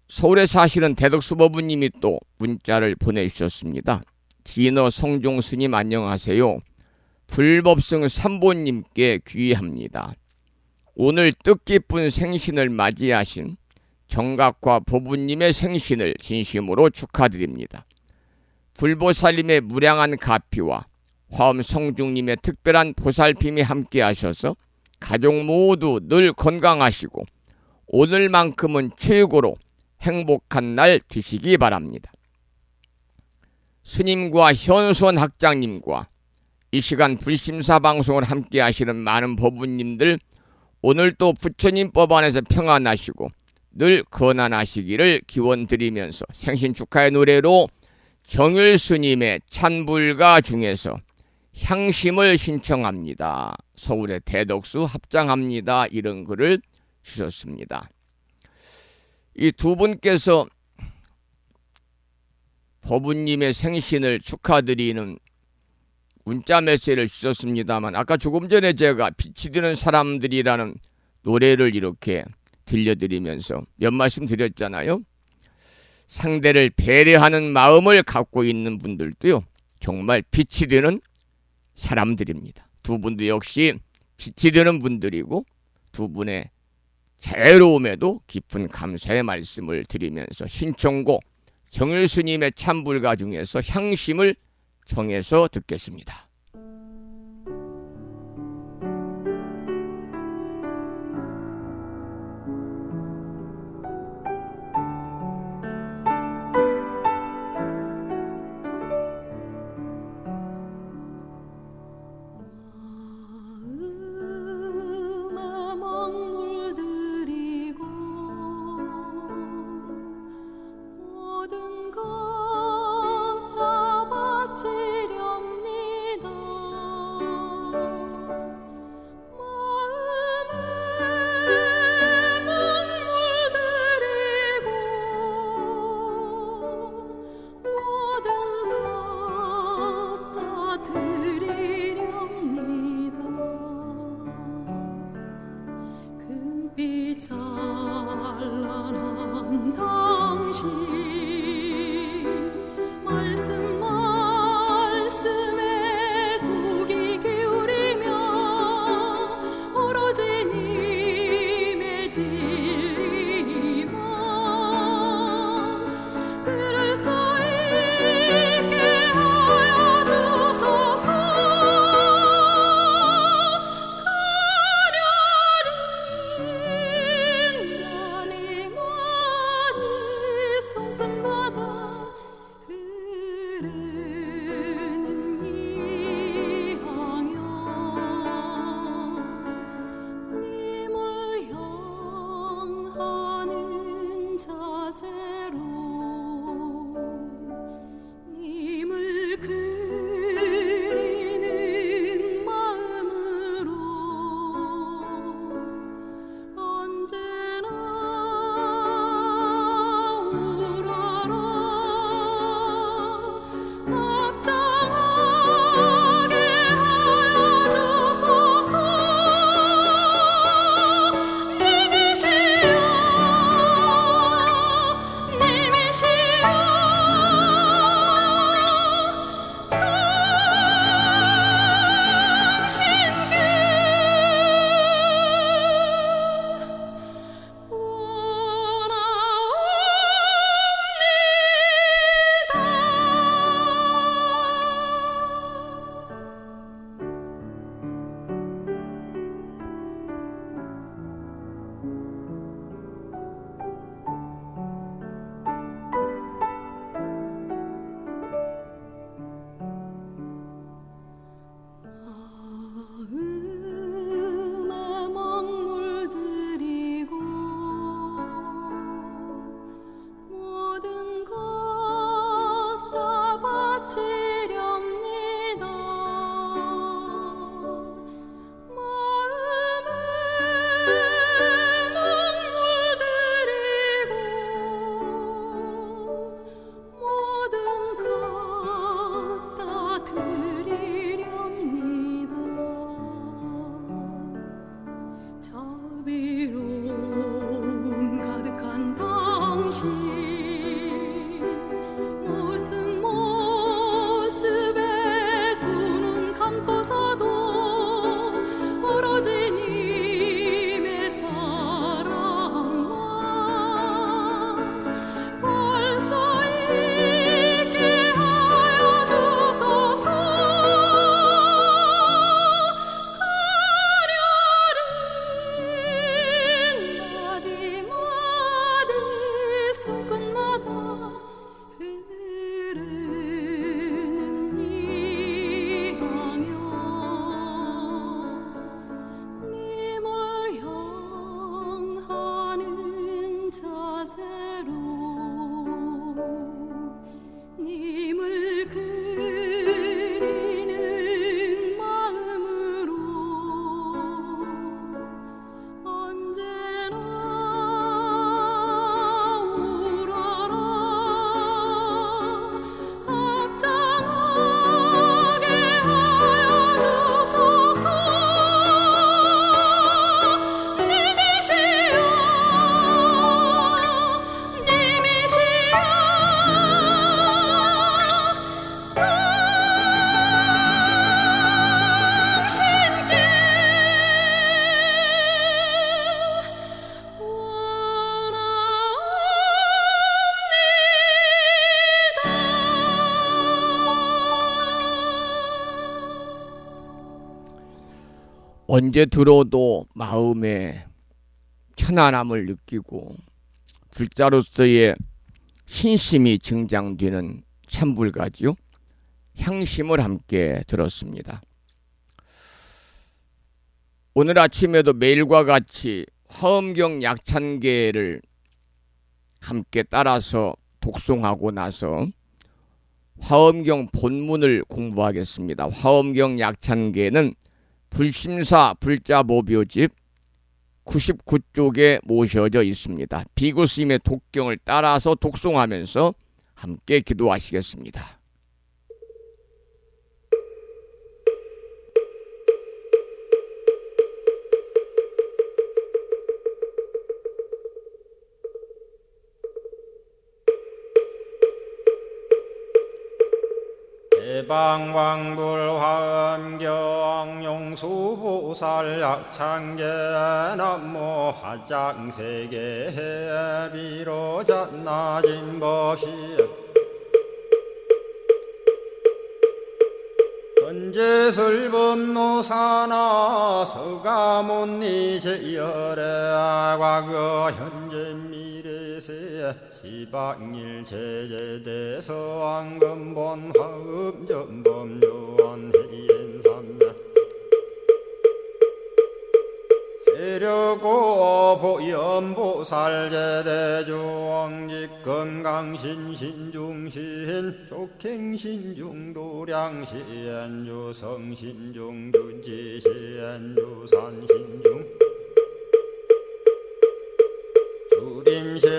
서울에 사시는 대덕수법부님이 또 문자를 보내주셨습니다. 진어 성종스님 안녕하세요. 불법승 삼보님께 귀의합니다. 오늘 뜻깊은 생신을 맞이하신 정각화 보부님의 생신을 진심으로 축하드립니다. 불보살님의 무량한 가피와 화엄 성중님의 특별한 보살핌이 함께하셔서 가족 모두 늘 건강하시고 오늘만큼은 최고로 행복한 날 되시기 바랍니다. 스님과 현수원 학장님과 이 시간 불심사 방송을 함께 하시는 많은 법부님들 오늘 또 부처님 법 안에서 평안하시고 늘 건안하시기를 기원드리면서 생신 축하의 노래로 경율스님의 찬불가 중에서 향심을 신청합니다. 서울의 대덕수 합장합니다. 이런 글을 주셨습니다. 이 두 분께서 법부님의 생신을 축하드리는 문자 메시지를 주셨습니다만 아까 조금 전에 제가 빛이 되는 사람들이라는 노래를 이렇게 들려드리면서 몇 말씀 드렸잖아요. 상대를 배려하는 마음을 갖고 있는 분들도요 정말 빛이 되는 사람들입니다. 두 분도 역시 빛이 되는 분들이고 두 분의 자애로움에도 깊은 감사의 말씀을 드리면서 신청곡 경율스님의 찬불가 중에서 향심을 정해서 듣겠습니다. 찬란한 당신 말씀에 독이 기울이며 오로지 님의 진리만 들을 수 있게 하여 주소서. 님이시여 님이 외로움 가득한 당신 무슨 모습에 두 눈 감고서도 오로지 님의 사랑만 벌써 있게 하여 주소서. 마디마디 손끝마다 흐르는 이 향연 님을 향하는 자세로 님을 그리는 마음으로 언제나 우러러 합장하게 하여 주소서. 님이시여 님이시여 당신께 언제 들어도 마음에 편안함을 느끼고 불자로서의 신심이 증장되는 찬불가지요. 향심을 함께 들었습니다. 오늘 아침에도 매일과 같이 화엄경 약찬계를 함께 따라서 독송하고 나서 화엄경 본문을 공부하겠습니다. 화엄경 약찬계는 불심사 불자보묘집 99쪽에 모셔져 있습니다. 비구 스님의 독경을 따라서 독송하면서 함께 기도하시겠습니다. 대방광불화엄경 용수보살 약창계 남모 화장세계 비로잣나진 법시 헌재설법노사나 서가몬니 제열의 과거 현재 미래세 시방일 제제대서 왕금본 화음전범 요한해인삼매 세력고 보연보살 제대주왕직 건강신신중신 족행신중도량신 유성신중주지신 유산신중 주림신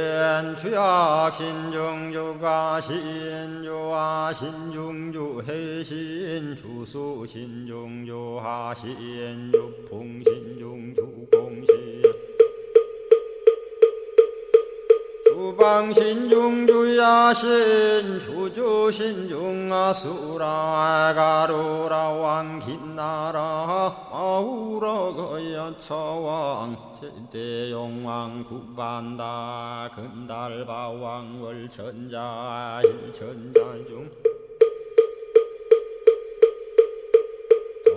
주약신중주가신 유아신중주해신 주수신중주하신 유풍신중주공신 주방신중주야신 주주신중아수라 가루라 왕긴나라 아우라 거야차왕 제대용왕 구반다 근달바왕 월천자 일천자중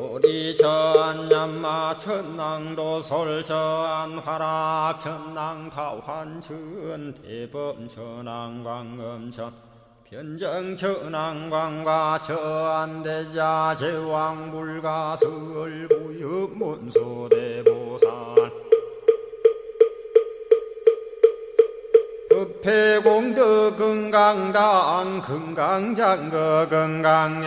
도리천냠마 천낭도 솔천 화락 천낭 타환천 대범 천왕 광음천 변정 천왕 광과 천대자 제왕 불가설 부유 문소대보살 급해공덕 금강당 금강장거 금강예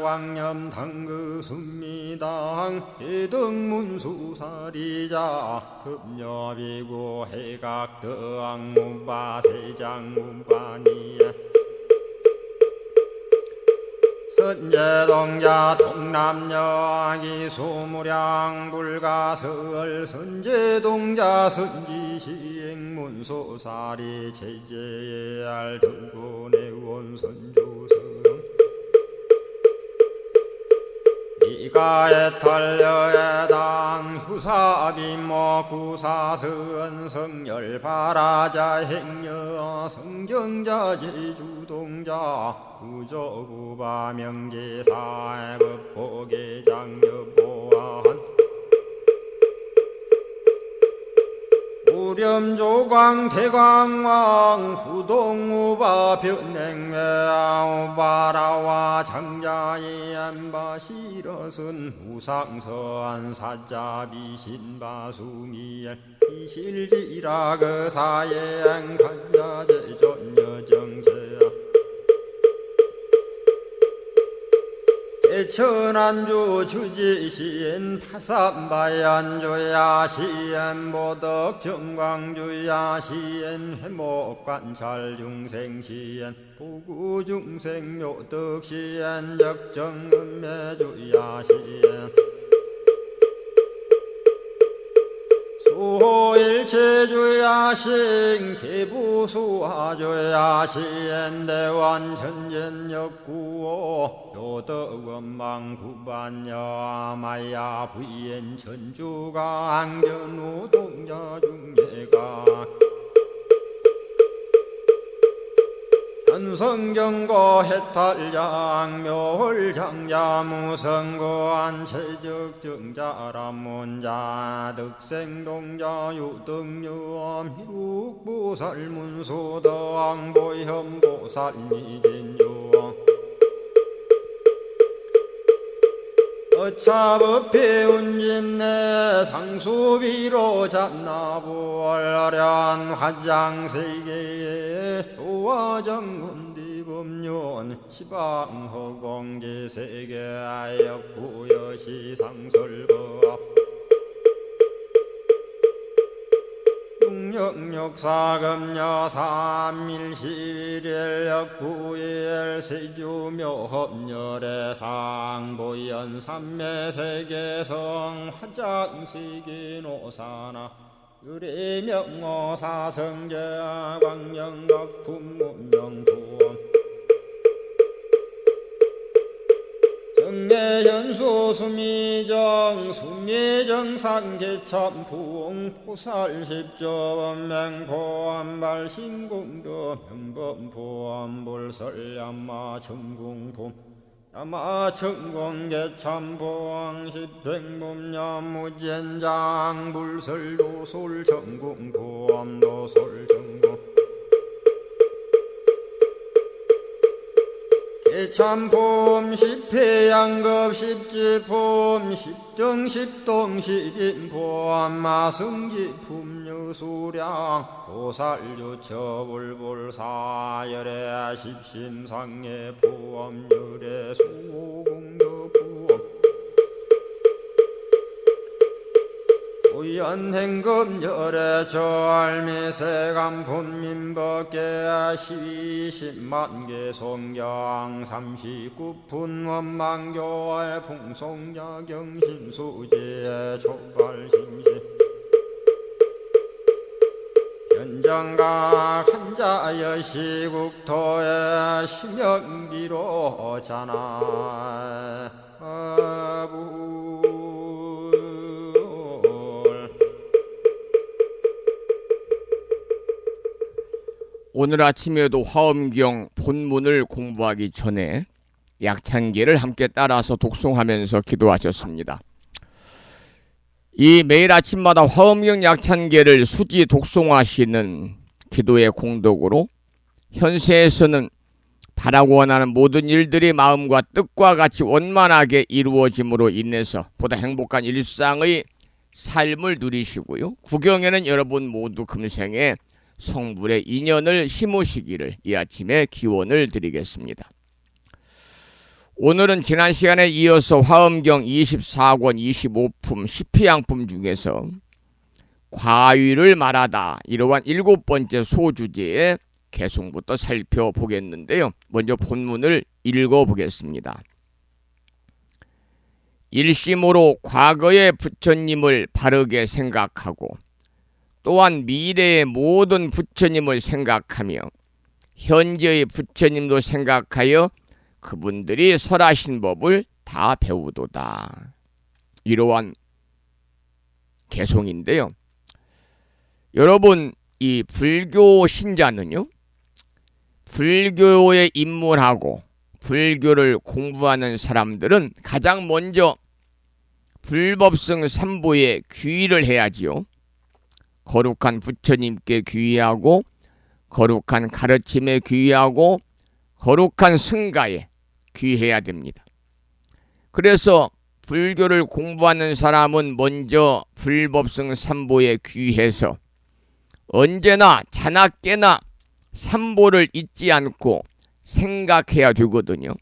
광염당그 순미당 해등문수사리자 급여비고 해각덕 문바 세장 문바니에 선제동자 동남여기 수무량 불가설 선제동자 선지시행문소사리 제제알 등군의원 선주성 이가에 탈려에당 휴사비모 구사선 성열 바라자 행여 성정자 제주동자 구조구바 명제사의 법보계장 여보한 우렴조광 대광왕 부동우바 변행외우바라와 장자의 안바시러선 무상서한 사자비 신바수미엘 이실지라 그 사예행 간자제전여정제야 대천안주 주지시인 파산바얀주야 시엔 보덕 정광주야 시엔 해목관찰 중생시엔 부구중생 묘덕시엔 적정음매주야 시엔 수호일체주야신 기부수화주야신 대원천전역구호 요덕원망구반여마야 부인 천주가 안견우 동자중예가 현성경고 해탈장 묘홀장자 무성고한 체적정자람문자 득생동자 유등유엄 희룩보살문소덕보현보살미진유엄 어차법피 운집내 상수비로 잔나부얼련 화장세계에 조화정문디법륜 시방허공제세계아역부여시 상설거압 육력사금여 삼일시일역부일 세주묘협열의 상보연 삼매세계성 화장시기노사나 유리명어사성제 광명각품문명부원 정례연수 수미정 수미정상계참풍 포살십조원맹포암발신공도 명범포암불설야마 천궁품 야마천공계참포항 십행범야무젠장 불설도솔천궁포암도솔천궁 참폼 십회양급 십지폼 십정십동 십인폼 마승지품 유수량 보살유처불불사열의 십심상의 포함열의 수공덕부엄 우연행금열의 저알미세간품민법계 시십만개 송경 39푼 원망교의 풍송야경신수지의 촉발신시 현정각 한자여 시국토의 심영기로 자나 아부 오늘 아침에도 화엄경 본문을 공부하기 전에 약찬기를 함께 따라서 독송하면서 기도하셨습니다. 이 매일 아침마다 화엄경 약찬기를 수지 독송하시는 기도의 공덕으로 현세에서는 바라고 원하는 모든 일들이 마음과 뜻과 같이 원만하게 이루어짐으로 인해서 보다 행복한 일상의 삶을 누리시고요. 구경에는 여러분 모두 금생에 성불의 인연을 심으시기를 이 아침에 기원을 드리겠습니다. 오늘은 지난 시간에 이어서 화엄경 24권 25품 십희양품 중에서 과위를 말하다 이러한 7번째 소주제의 개송부터 살펴보겠는데요. 먼저 본문을 읽어보겠습니다. 일심으로 과거의 부처님을 바르게 생각하고 또한 미래의 모든 부처님을 생각하며 현재의 부처님도 생각하여 그분들이 설하신 법을 다 배우도다. 이러한 개송인데요. 여러분, 이 불교 신자는요, 불교에 입문하고 불교를 공부하는 사람들은 가장 먼저 불법성 삼보에 귀의를 해야지요. 거룩한 부처님께 귀의하고 거룩한 가르침에 귀의하고 거룩한 승가에 귀의해야 됩니다. 그래서 불교를 공부하는 사람은 먼저 불법성 삼보에 귀의해서 언제나 자나 깨나 삼보를 잊지 않고 생각해야 되거든요.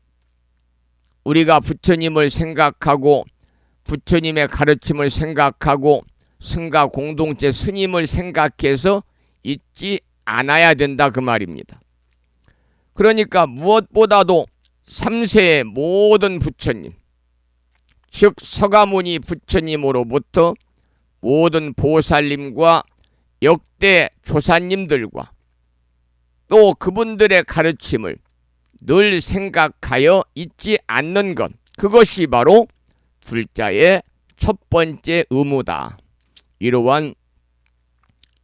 우리가 부처님을 생각하고 부처님의 가르침을 생각하고 승가 공동체 스님을 생각해서 잊지 않아야 된다 그 말입니다. 그러니까 무엇보다도 3세의 모든 부처님, 즉 서가모니 부처님으로부터 모든 보살님과 역대 조사님들과 또 그분들의 가르침을 늘 생각하여 잊지 않는 것, 그것이 바로 불자의 첫 번째 의무다. 이러한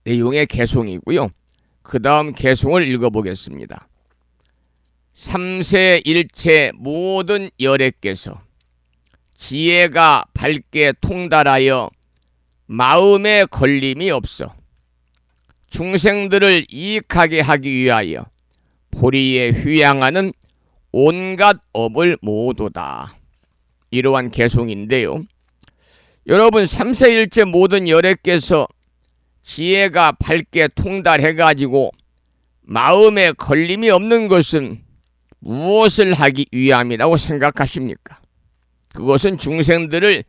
내용의 개송이고요. 그 다음 개송을 읽어보겠습니다. 3세 일체 모든 열애께서 지혜가 밝게 통달하여 마음에 걸림이 없어 중생들을 이익하게 하기 위하여 보리에 휴양하는 온갖 업을 모두다. 이러한 개송인데요. 여러분, 3세 일체 모든 열애께서 지혜가 밝게 통달해가지고 마음에 걸림이 없는 것은 무엇을 하기 위함이라고 생각하십니까? 그것은 중생들을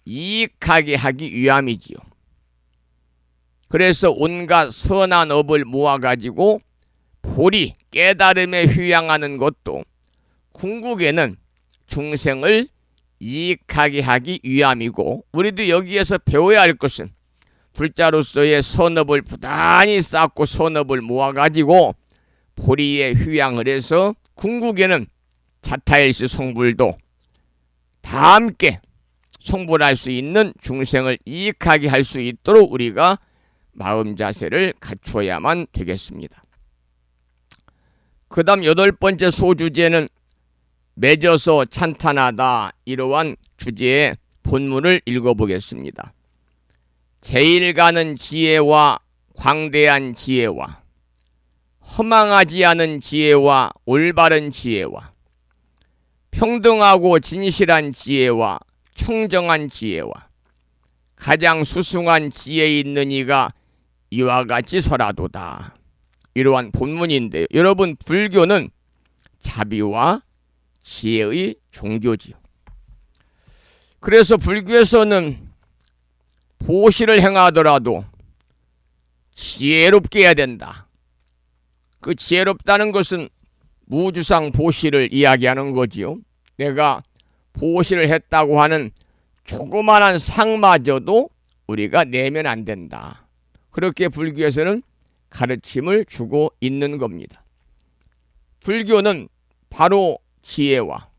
이익하게 하기 위함이지요. 그래서 온갖 선한 업을 모아가지고 보리, 깨달음에 휴양하는 것도 궁극에는 중생을 이익하게 하기 위함이고, 우리도 여기에서 배워야 할 것은 불자로서의 선업을 부단히 쌓고 선업을 모아가지고 보리에 휴양을 해서 궁극에는 자타일시 성불도 다 함께 성불할 수 있는 중생을 이익하게 할 수 있도록 우리가 마음 자세를 갖추어야만 되겠습니다. 그 다음 8번째 소주제는 맺어서 찬탄하다. 이러한 주제의 본문을 읽어보겠습니다. 제일 가는 지혜와 광대한 지혜와 허망하지 않은 지혜와 올바른 지혜와 평등하고 진실한 지혜와 청정한 지혜와 가장 수승한 지혜 있는 이가 이와 같이 설하도다. 이러한 본문인데요. 여러분, 불교는 자비와 지혜의 종교지요. 그래서 불교에서는 보시를 행하더라도 지혜롭게 해야 된다. 그 지혜롭다는 것은 무주상 보시를 이야기하는 거지요. 내가 보시를 했다고 하는 조그마한 상마저도 우리가 내면 안 된다. 그렇게 불교에서는 가르침을 주고 있는 겁니다. 불교는 바로 지혜와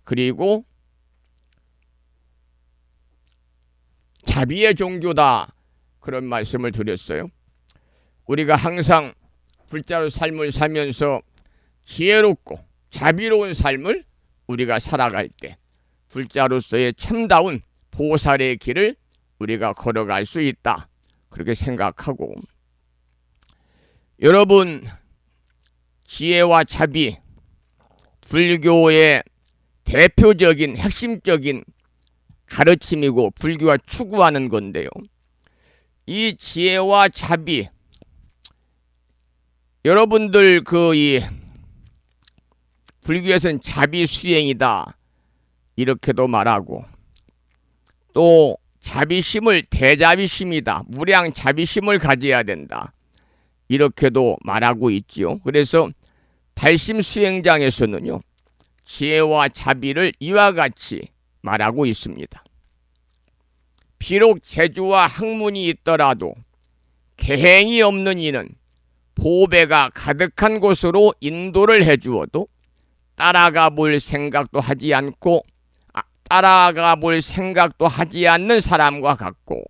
그리고 자비의 종교다. 그런 말씀을 드렸어요. 우리가 항상 불자로 삶을 살면서 지혜롭고 자비로운 삶을 우리가 살아갈 때 불자로서의 참다운 보살의 길을 우리가 걸어갈 수 있다. 그렇게 생각하고, 여러분, 지혜와 자비, 불교의 대표적인 핵심적인 가르침이고 불교가 추구하는 건데요. 이 지혜와 자비, 여러분들 이 불교에서는 자비 수행이다 이렇게도 말하고, 또 자비심을 대자비심이다, 무량 자비심을 가져야 된다 이렇게도 말하고 있지요. 그래서 발심 수행장에서는요, 지혜와 자비를 이와 같이 말하고 있습니다. 비록 재주와 학문이 있더라도 계행이 없는 이는 보배가 가득한 곳으로 인도를 해주어도 따라가 볼 생각도 하지 않는 사람과 같고,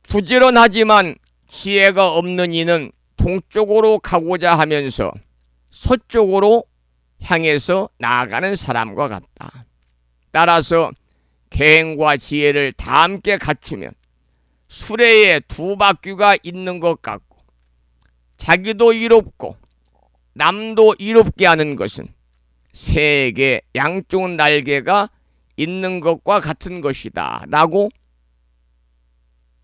부지런하지만 지혜가 없는 이는 동쪽으로 가고자 하면서 서쪽으로 향해서 나아가는 사람과 같다. 따라서 계행과 지혜를 다 함께 갖추면 수레에 두 바퀴가 있는 것 같고, 자기도 이롭고 남도 이롭게 하는 것은 새에게 양쪽 날개가 있는 것과 같은 것이다 라고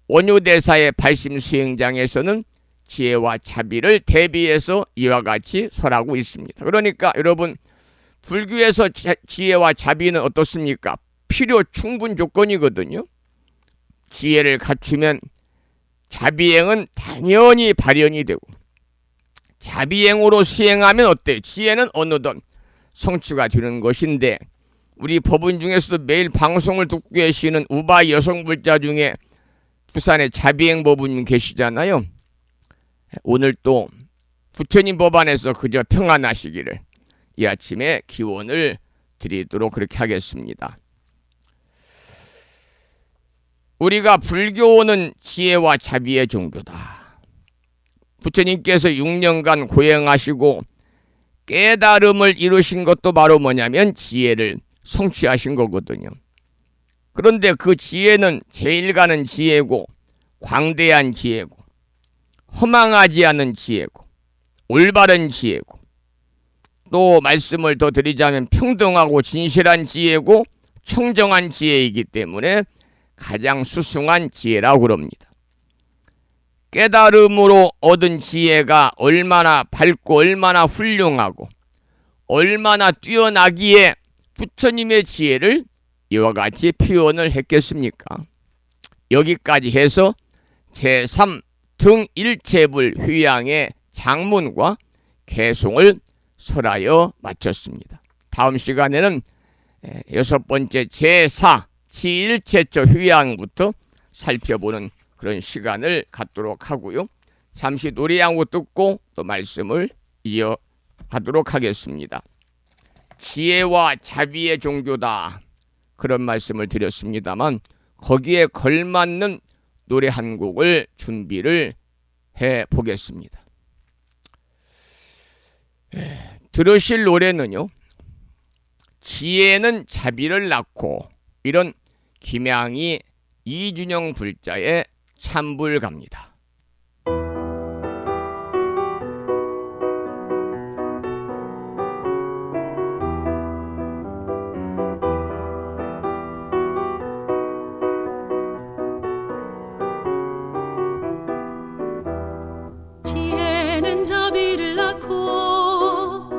원효대사의 발심수행장에서는 지혜와 자비를 대비해서 이와 같이 설하고 있습니다. 그러니까 여러분, 불교에서 지혜와 자비는 어떻습니까? 필요 충분 조건이거든요. 지혜를 갖추면 자비행은 당연히 발현이 되고, 자비행으로 수행하면 어때요? 지혜는 어느덧 성취가 되는 것인데, 우리 법문 중에서도 매일 방송을 듣고 계시는 우바 여성불자 중에 부산에 자비행 법문님 계시잖아요. 오늘 또 부처님 법안에서 그저 평안하시기를 이 아침에 기원을 드리도록 그렇게 하겠습니다. 우리가 불교는 지혜와 자비의 종교다. 부처님께서 6년간 고행하시고 깨달음을 이루신 것도 바로 뭐냐면 지혜를 성취하신 거거든요. 그런데 그 지혜는 제일 가는 지혜고, 광대한 지혜고, 허망하지 않은 지혜고, 올바른 지혜고, 또 말씀을 더 드리자면 평등하고 진실한 지혜고 청정한 지혜이기 때문에 가장 수승한 지혜라고 그럽니다. 깨달음으로 얻은 지혜가 얼마나 밝고 얼마나 훌륭하고 얼마나 뛰어나기에 부처님의 지혜를 이와 같이 표현을 했겠습니까? 여기까지 해서 제3 등일체불 휴양의 장문과 개송을 설하여 마쳤습니다. 다음 시간에는 6번째 제4 지일체처 휴양부터 살펴보는 그런 시간을 갖도록 하고요. 잠시 노래 한 곡 듣고 또 말씀을 이어가도록 하겠습니다. 지혜와 자비의 종교다, 그런 말씀을 드렸습니다만 거기에 걸맞는 노래 한 곡을 준비를 해보겠습니다. 들으실 노래는요, 지혜는 자비를 낳고, 이런 김양희 이준영 불자의 참불갑니다. 지혜는 자비를 낳고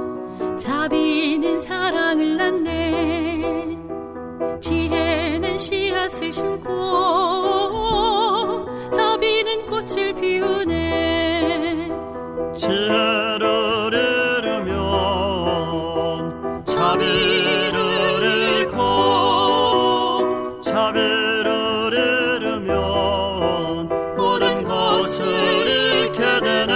자비는 사랑을 낳네. 지혜는 씨앗을 심고 자비는 꽃을 피우네. 지혜를 잃으면 자비를 잃고, 자비를 잃으면 모든 것을 잃게 되네.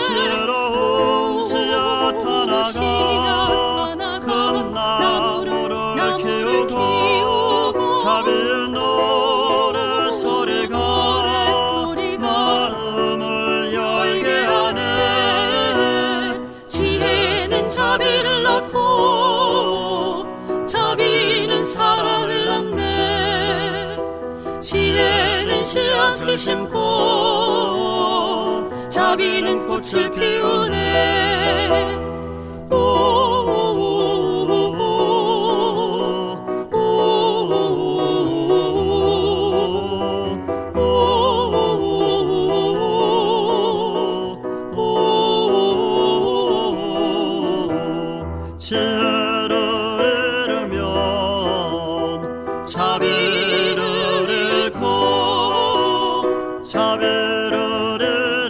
지혜로운 씨앗 하나가 큰 나무를 키우고, 자비의 노래소리가 마음을 열게 하네. 지혜는 자비를 낳고 자비는 사랑을 낳네. 지혜는 씨앗을 심고 자비는 꽃을 피우네. 지혜를 잃으면 자비를 잃고, 자비를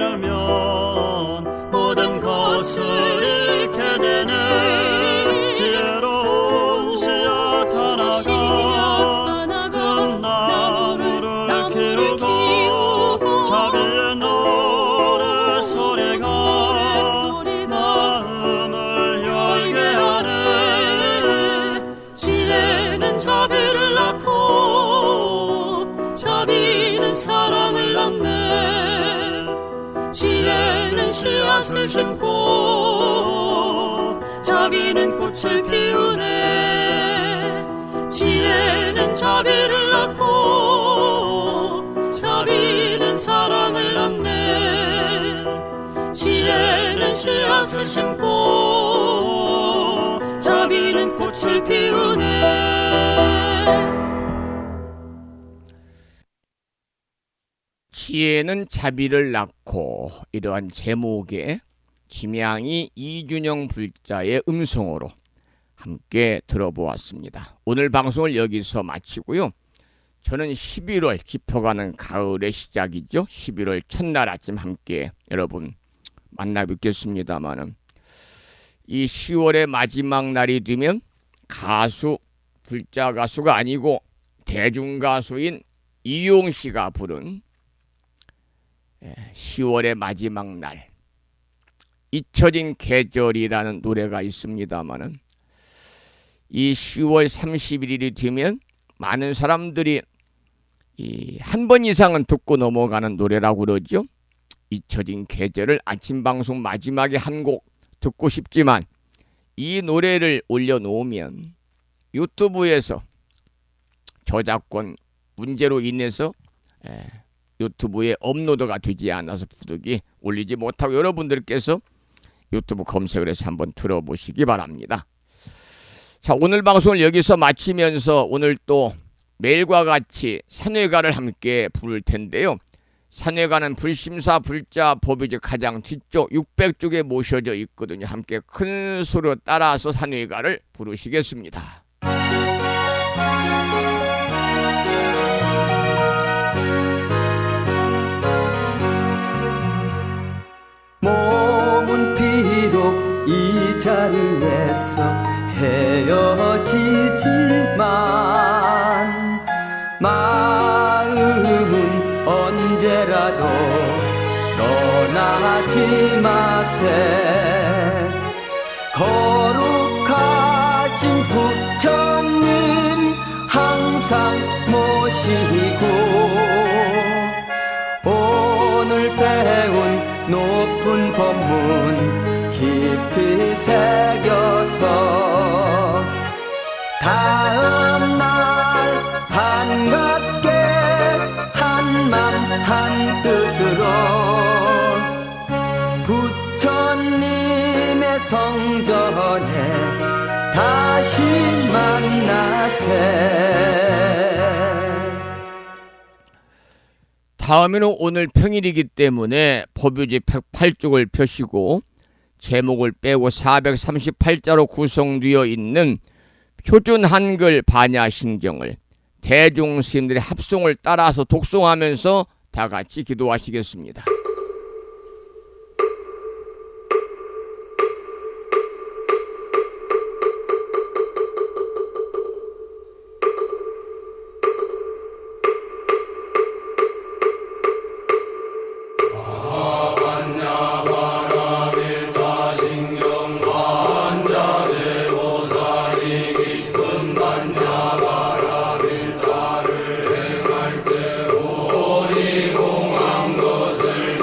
잃으면 모든 것을 잃게 되네. 지혜로운 씨앗 씨앗을 심고 자비는 꽃을 피우네. 지혜는 자비를 낳고 자비는 사랑을 낳네. 지혜는 씨앗을 심고 자비는 꽃을 피우네. 지혜는 자비를 낳고, 이러한 제목의 김양희 이준영 불자의 음성으로 함께 들어보았습니다. 오늘 방송을 여기서 마치고요. 저는 11월 깊어가는 가을의 시작이죠. 11월 첫날 아침 함께 여러분 만나 뵙겠습니다마는, 이 10월의 마지막 날이 되면 가수, 불자 가수가 아니고 대중가수인 이용 씨가 부른 10월의 마지막 날, 잊혀진 계절이라는 노래가 있습니다마는, 이 10월 31일이 되면 많은 사람들이 한 번 이상은 듣고 넘어가는 노래라고 그러죠. 잊혀진 계절을 아침 방송 마지막에 한 곡 듣고 싶지만, 이 노래를 올려놓으면 유튜브에서 저작권 문제로 인해서 유튜브에 업로드가 되지 않아서 부득이 올리지 못하고, 여러분들께서 유튜브 검색을 해서 한번 들어보시기 바랍니다. 자, 오늘 방송을 여기서 마치면서 오늘 또 매일과 같이 산회가를 함께 부를 텐데요. 산회가는 불심사 불자 법유제 가장 뒤쪽 600쪽에 모셔져 있거든요. 함께 큰 소리로 따라서 산회가를 부르시겠습니다. 몸은 비록 이 자리에서 헤어지지만 마음은 언제라도 떠나지 마세. 거룩하신 부처님 항상 모시고 오늘 배운 높은 법문 깊이 새겨서 다음날 반갑게 한맘 한뜻으로 부처님의 성전에 다시 만나세. 다음에는 오늘 평일이기 때문에 법유지 108쪽을 펴시고 제목을 빼고 438자로 구성되어 있는 표준 한글 반야신경을 대중 스님들의 합송을 따라서 독송하면서 다 같이 기도하시겠습니다. 것을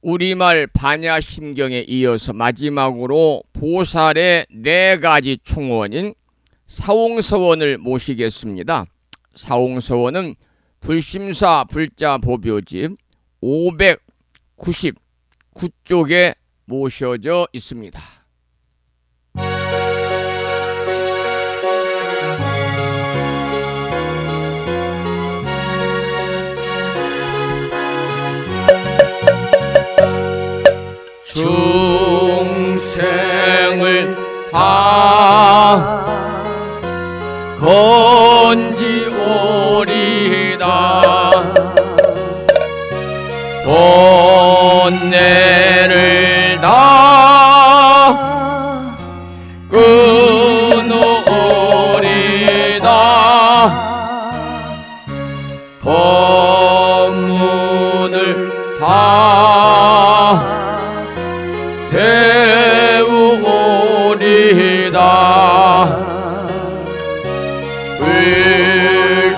우리말 반야심경에 이어서 마지막으로 보살의 4가지 충원인 사홍서원을 모시겠습니다. 사홍서원은 불심사 불자 보묘집 599쪽에 모셔져 있습니다. 중생을 다 건지오리다 번뇌를 다 끊어오리다 법문을 다 배우오리다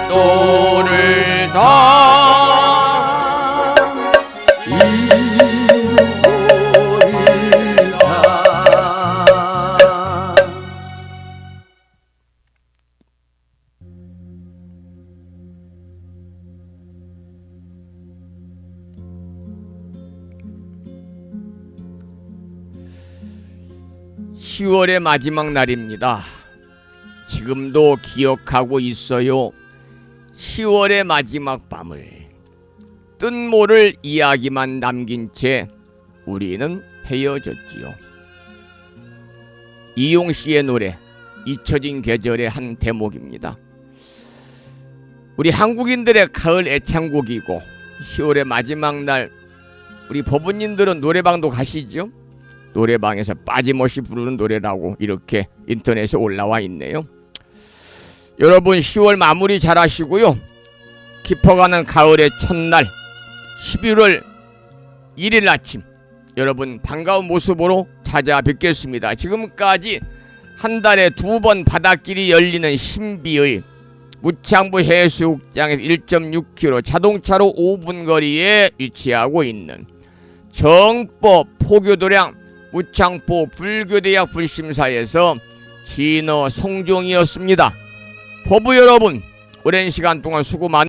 불도를 다 이루리다. (10월의) 마지막 날입니다. 지금도 기억하고 있어요. 10월의 마지막 밤을 뜬모를 이야기만 남긴 채 우리는 헤어졌지요. 이용씨의 노래 잊혀진 계절의 한 대목입니다. 우리 한국인들의 가을 애창곡이고 10월의 마지막 날 우리 법부님들은 노래방도 가시죠? 노래방에서 빠짐없이 부르는 노래라고 이렇게 인터넷에 올라와 있네요. 여러분 10월 마무리 잘 하시고요. 깊어가는 가을의 첫날 11월 1일 아침 여러분 반가운 모습으로 찾아뵙겠습니다. 지금까지 한 달에 2번 바닷길이 열리는 신비의 무창부 해수욕장에서 1.6km 자동차로 5분 거리에 위치하고 있는 정법 포교도량 무창포 불교대학 불심사에서 진어 송종이었습니다. 법부 여러분, 오랜 시간 동안 수고 많으셨습니다.